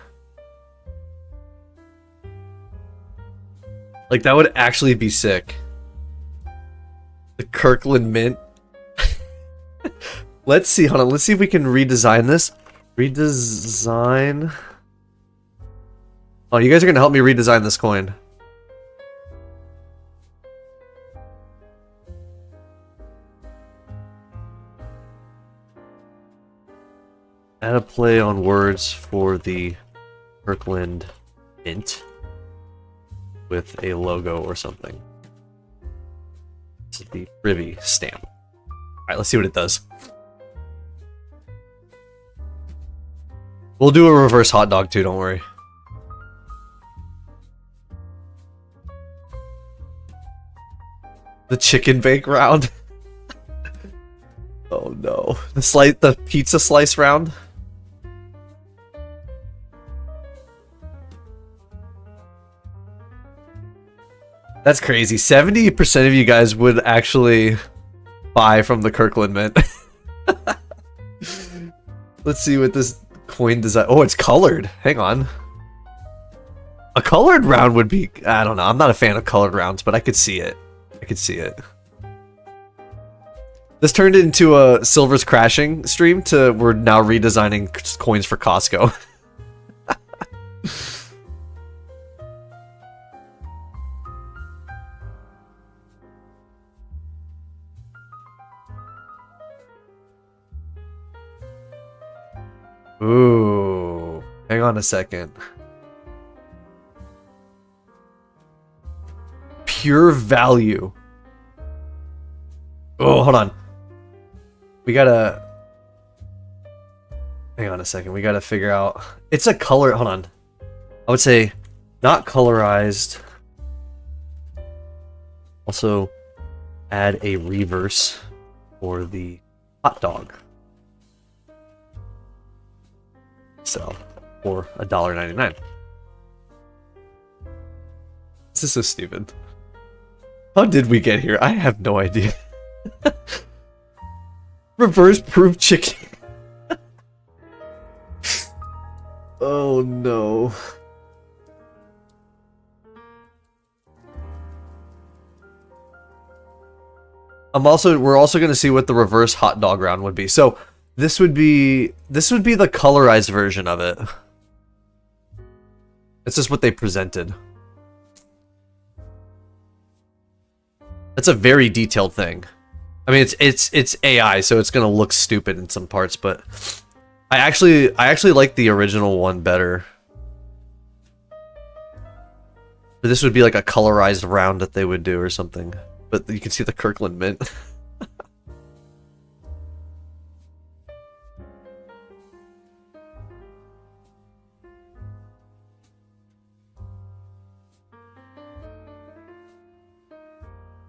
Like, that would actually be sick. The Kirkland Mint. Let's see, hold on. Let's see if we can redesign this. Redesign. Oh, you guys are gonna help me redesign this coin. Add a play on words for the Kirkland Mint with a logo or something. This is the Privy stamp. Alright, let's see what it does. We'll do a reverse hot dog too, don't worry. The chicken bake round. Oh no. The pizza slice round. That's crazy. 70% of you guys would actually buy from the Kirkland Mint. Let's see what this coin design... Oh, it's colored. Hang on. A colored round would be... I don't know. I'm not a fan of colored rounds, but I could see it. I could see it. This turned into a Silver's Crashing stream to... We're now redesigning coins for Costco. Ooh. Hang on a second. Pure value. Oh, hold on. We gotta... Hang on a second. We gotta figure out... It's a color... Hold on. I would say not colorized. Also, add a reverse for the hot dog. So, for $1.99. This is so stupid. How did we get here? I have no idea. Reverse proof chicken. Oh no. We're also going to see what the reverse hot dog round would be. So this would be the colorized version of it. It's just what they presented. That's a very detailed thing. I mean, it's AI, so it's going to look stupid in some parts, but I actually like the original one better. But this would be like a colorized round that they would do or something. But you can see the Kirkland mint.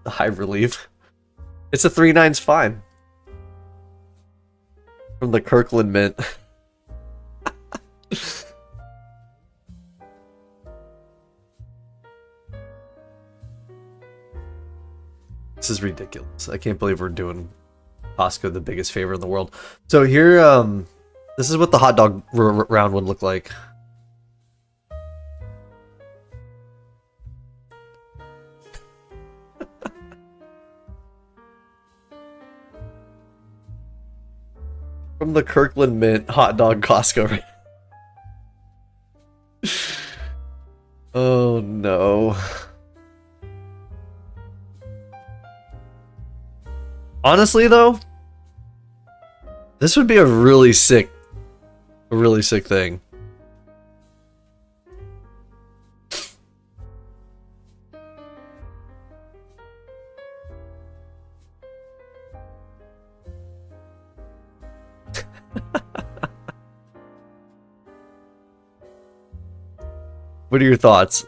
The high relief. It's a 3/9's fine. From the Kirkland mint. This is ridiculous. I can't believe we're doing Costco the biggest favor in the world. So here, this is what the hot dog round would look like. From the Kirkland Mint hot dog Costco. Oh no. Honestly though, this would be a really sick thing. What are your thoughts?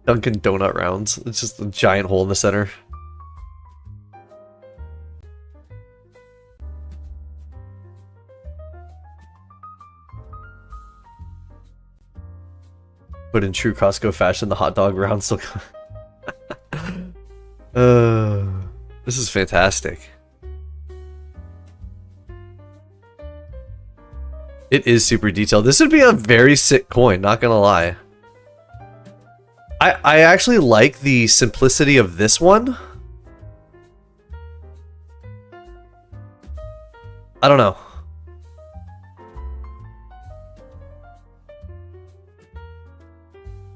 Dunkin' Donut rounds. It's just a giant hole in the center. But in true Costco fashion, the hot dog round still. This is fantastic. It is super detailed. This would be a very sick coin, not gonna lie. I actually like the simplicity of this one. I don't know.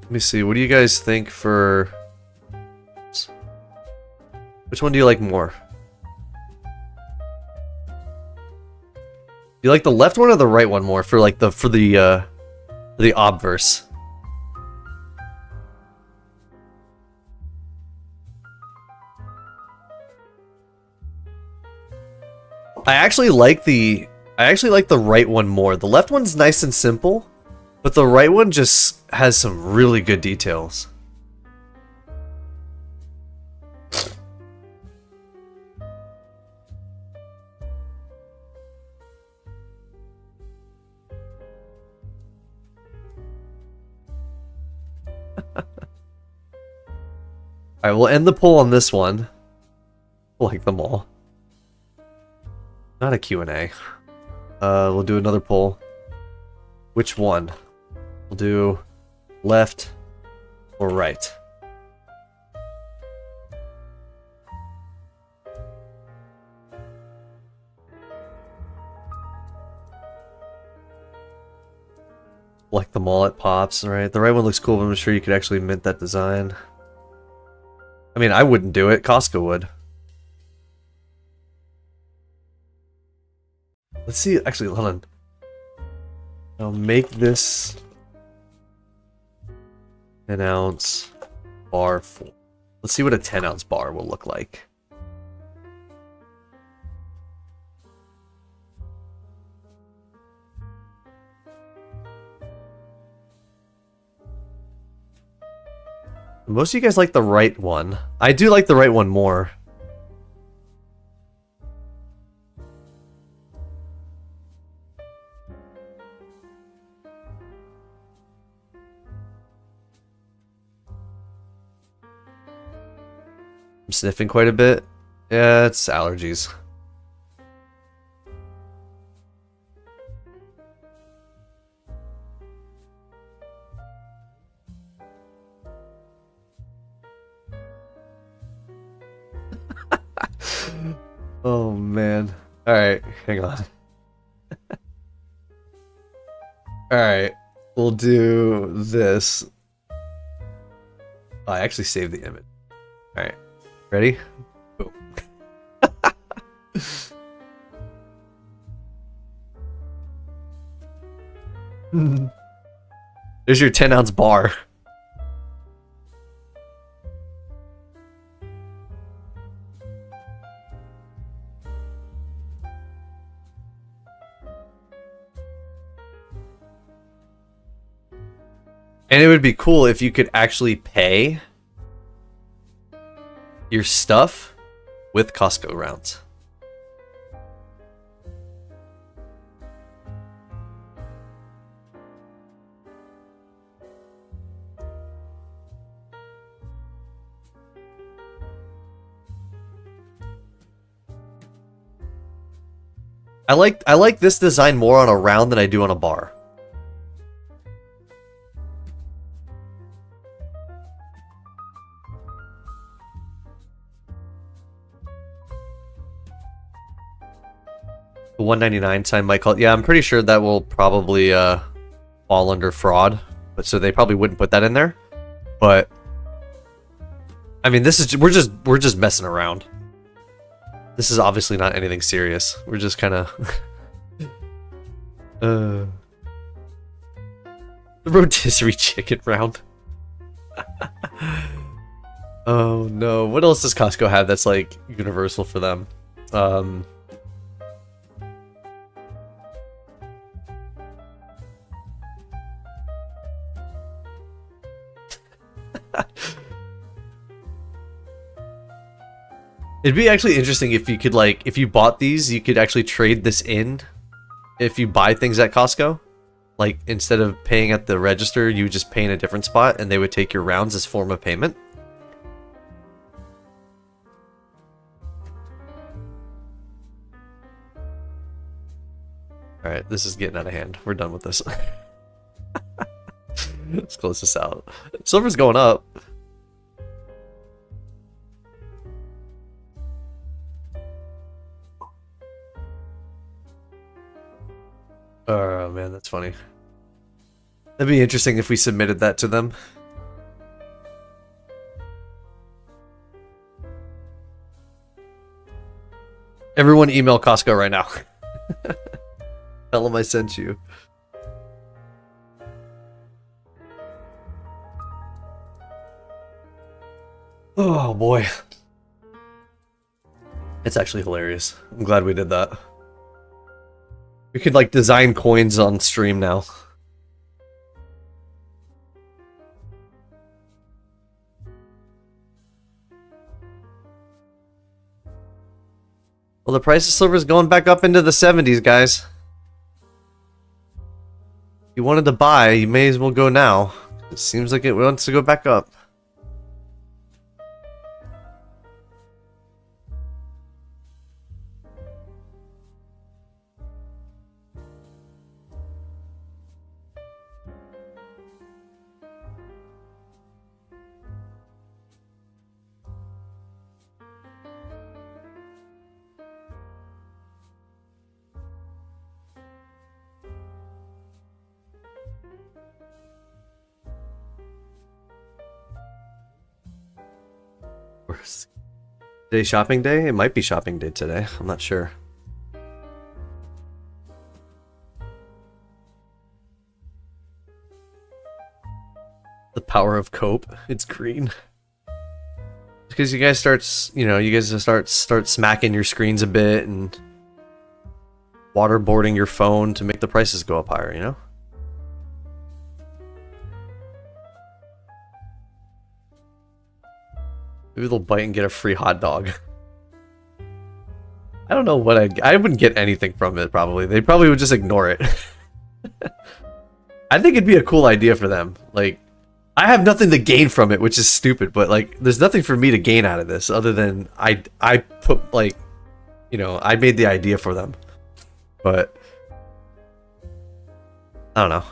Let me see. What do you guys think for... Which one do you like more? Do you like the left one or the right one more for like the obverse? I actually like the right one more. The left one's nice and simple, but the right one just has some really good details. Alright, we'll end the poll on this one. I like them all. Not a Q&A. We'll do another poll. Which one? We'll do left or right. Like them all, it pops, right? The right one looks cool, but I'm sure you could actually mint that design. I mean, I wouldn't do it. Costco would. Let's see. Actually, hold on. I'll make this an ounce bar full. Let's see what a 10-ounce bar will look like. Most of you guys like the right one. I do like the right one more. I'm sniffing quite a bit. Yeah, it's allergies. Oh man. Alright, hang on. Alright, we'll do this. Oh, I actually saved the image. Alright, ready? Boom. There's your 10-ounce bar. And it would be cool if you could actually pay your stuff with Costco rounds. I like this design more on a round than I do on a bar. The 199 sign might call it. Yeah, I'm pretty sure that will probably fall under fraud, but so they probably wouldn't put that in there. But I mean, this is we're just messing around. This is obviously not anything serious. We're just kind of the rotisserie chicken round. Oh no! What else does Costco have that's like universal for them? It'd be actually interesting if you could, like, if you bought these, you could actually trade this in if you buy things at Costco. Like, instead of paying at the register, you would just pay in a different spot, and they would take your rounds as form of payment. Alright, this is getting out of hand. We're done with this. Let's close this out. Silver's going up. Oh man, that's funny. That'd be interesting if we submitted that to them. Everyone email Costco right now. Tell them I sent you. Oh boy. It's actually hilarious. I'm glad we did that. We could, like, design coins on stream now. Well, the price of silver is going back up into the 70s, guys. If you wanted to buy, you may as well go now. It seems like it wants to go back up. Today shopping day? It might be shopping day today. I'm not sure. power of cope. It's green. Because you guys start smacking your screens a bit and waterboarding your phone to make the prices go up higher, you know? Maybe they'll bite and get a free hot dog. I don't know what I wouldn't get anything from it, probably. They probably would just ignore it. I think it'd be a cool idea for them. Like, I have nothing to gain from it, which is stupid, but like, there's nothing for me to gain out of this other than I put, like, you know, I made the idea for them. But I don't know.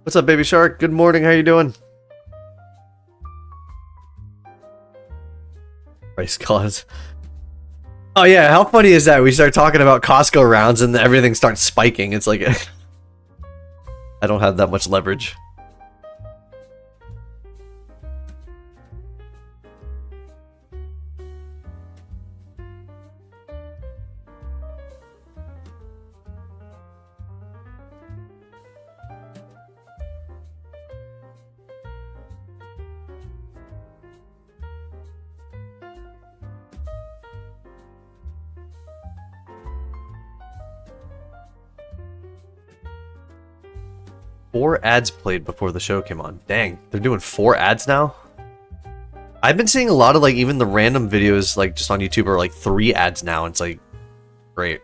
What's up, Baby Shark? Good morning. How you doing? Price clause. Oh yeah, how funny is that? We start talking about Costco rounds and everything starts spiking. It's like I don't have that much leverage. Four ads played before the show came on. Dang, they're doing 4 ads now? I've been seeing a lot of, like, even the random videos, like, just on YouTube are, like, 3 ads now. And it's, like, great.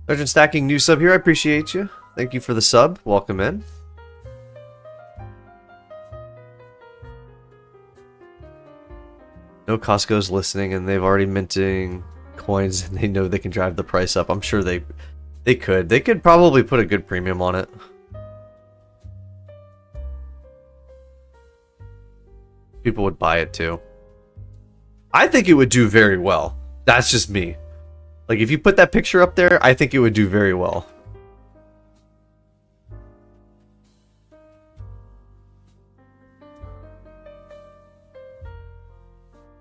Sergeant Stacking, new sub here. I appreciate you. Thank you for the sub. Welcome in. No Costco's listening, and they've already minting coins, and they know they can drive the price up. I'm sure they could. They could probably put a good premium on it. People would buy it too. I think it would do very well. That's just me. Like, if you put that picture up there, I think it would do very well.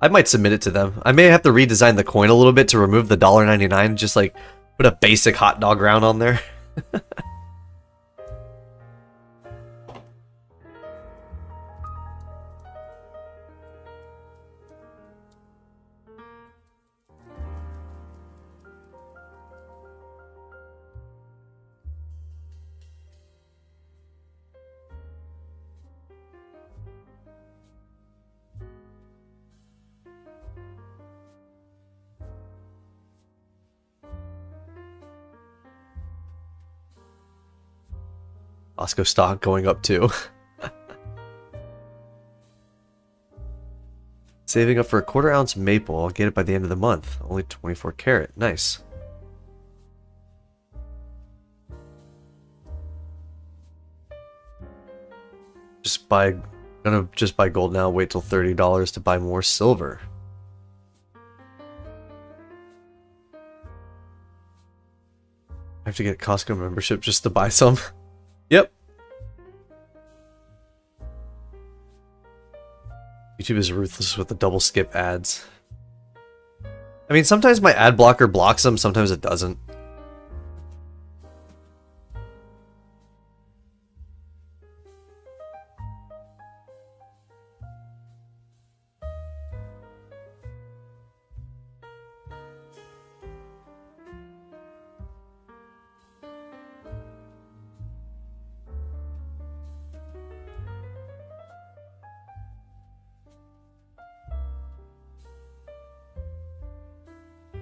I might submit it to them. I may have to redesign the coin a little bit to remove the $1.99. Just like put a basic hot dog round on there. Costco stock going up too. Saving up for a 1/4 ounce maple. I'll get it by the end of the month. Only 24 karat. Nice. Gonna just buy gold now. Wait till $30 to buy more silver. I have to get Costco membership just to buy some. Yep. YouTube is ruthless with the double skip ads. I mean, sometimes my ad blocker blocks them, sometimes it doesn't.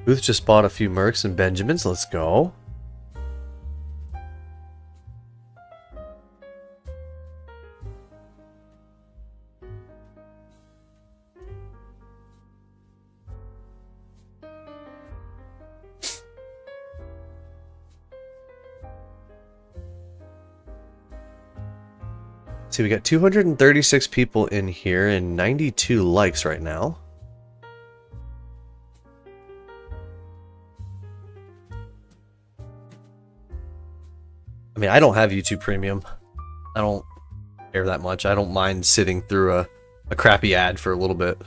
Booth just bought a few Mercs and Benjamins. Let's go. See, we got 236 people in here and 92 likes right now. I mean, I don't have YouTube Premium. I don't care that much. I don't mind sitting through a crappy ad for a little bit.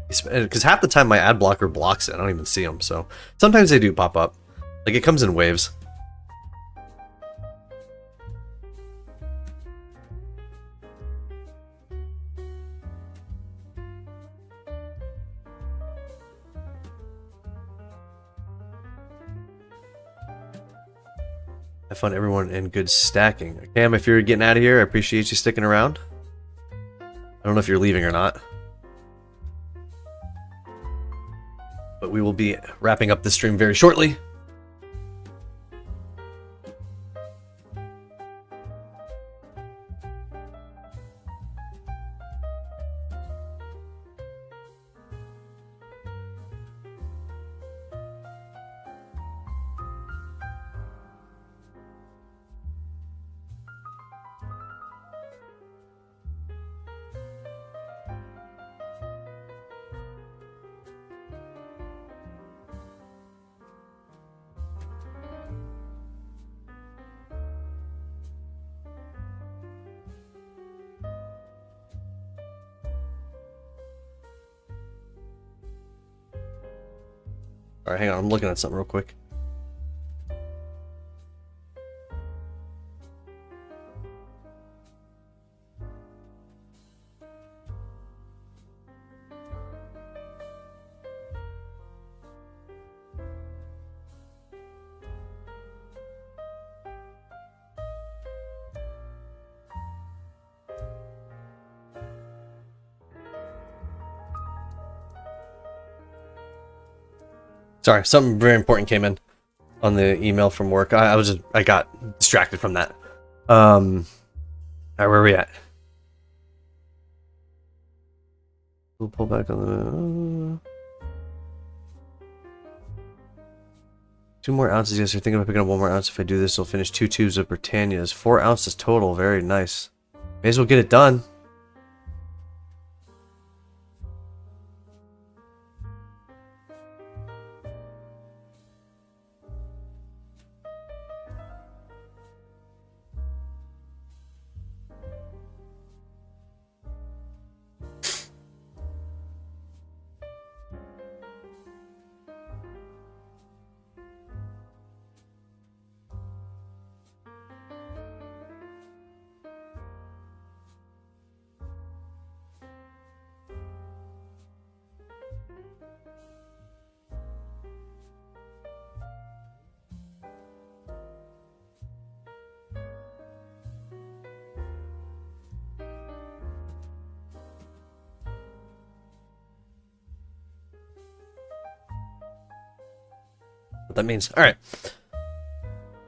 Because half the time my ad blocker blocks it. I don't even see them. So sometimes they do pop up. Like it comes in waves. Have fun, everyone, and good stacking. Cam, if you're getting out of here, I appreciate you sticking around. I don't know if you're leaving or not. But we will be wrapping up the stream very shortly. Alright, hang on, I'm looking at something real quick. Sorry, something very important came in on the email from work. I got distracted from that. Alright, where are we at? We'll pull back on the 2 more ounces. Yes, you're thinking about picking up 1 more ounce. If I do this, I'll finish 2 tubes of Britannias. 4 ounces total. Very nice. May as well get it done. What that means. All right.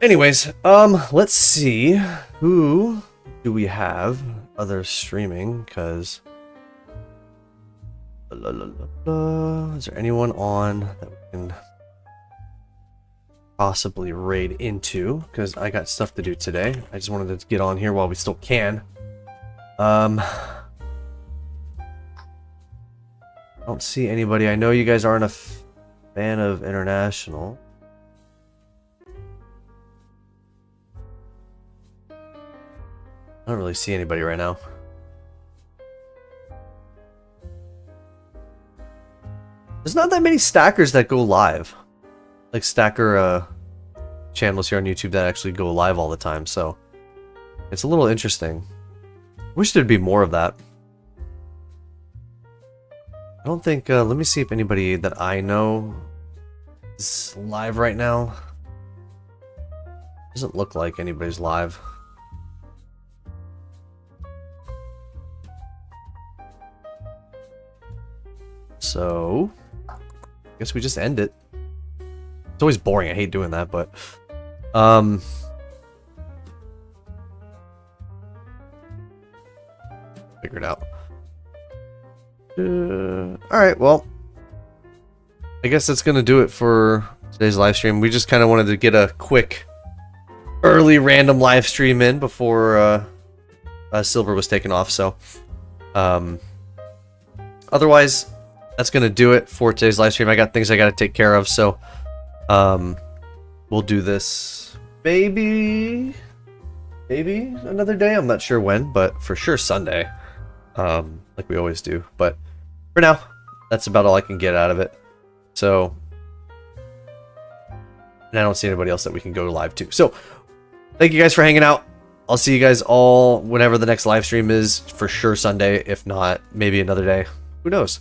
Anyways, let's see, who do we have other streaming? Because is there anyone on that we can possibly raid into? Because I got stuff to do today. I just wanted to get on here while we still can. I don't see anybody. I know you guys aren't a fan of international. I don't really see anybody right now. There's not that many stackers that go live. Like stacker channels here on YouTube that actually go live all the time, so it's a little interesting. Wish there'd be more of that. I don't think, let me see if anybody that I know is live right now. Doesn't look like anybody's live. So, I guess we just end it. It's always boring, I hate doing that, but figure it out. Alright, well, I guess that's gonna do it for today's live stream. We just kind of wanted to get a quick early random live stream in before Silver was taken off, so otherwise that's gonna do it for today's live stream. I got things I gotta take care of, so we'll do this maybe maybe another day. I'm not sure when, but for sure Sunday, like we always do. But for now, that's about all I can get out of it. So, and I don't see anybody else that we can go live to. So, thank you guys for hanging out. I'll see you guys all whenever the next live stream is. For sure Sunday, if not, maybe another day. Who knows?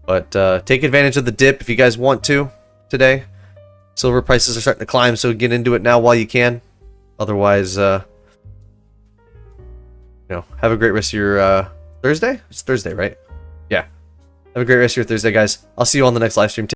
But take advantage of the dip if you guys want to today. Silver prices are starting to climb, so get into it now while you can. Otherwise, have a great rest of your Thursday? It's Thursday, right? Yeah. Have a great rest of your Thursday, guys. I'll see you on the next live stream.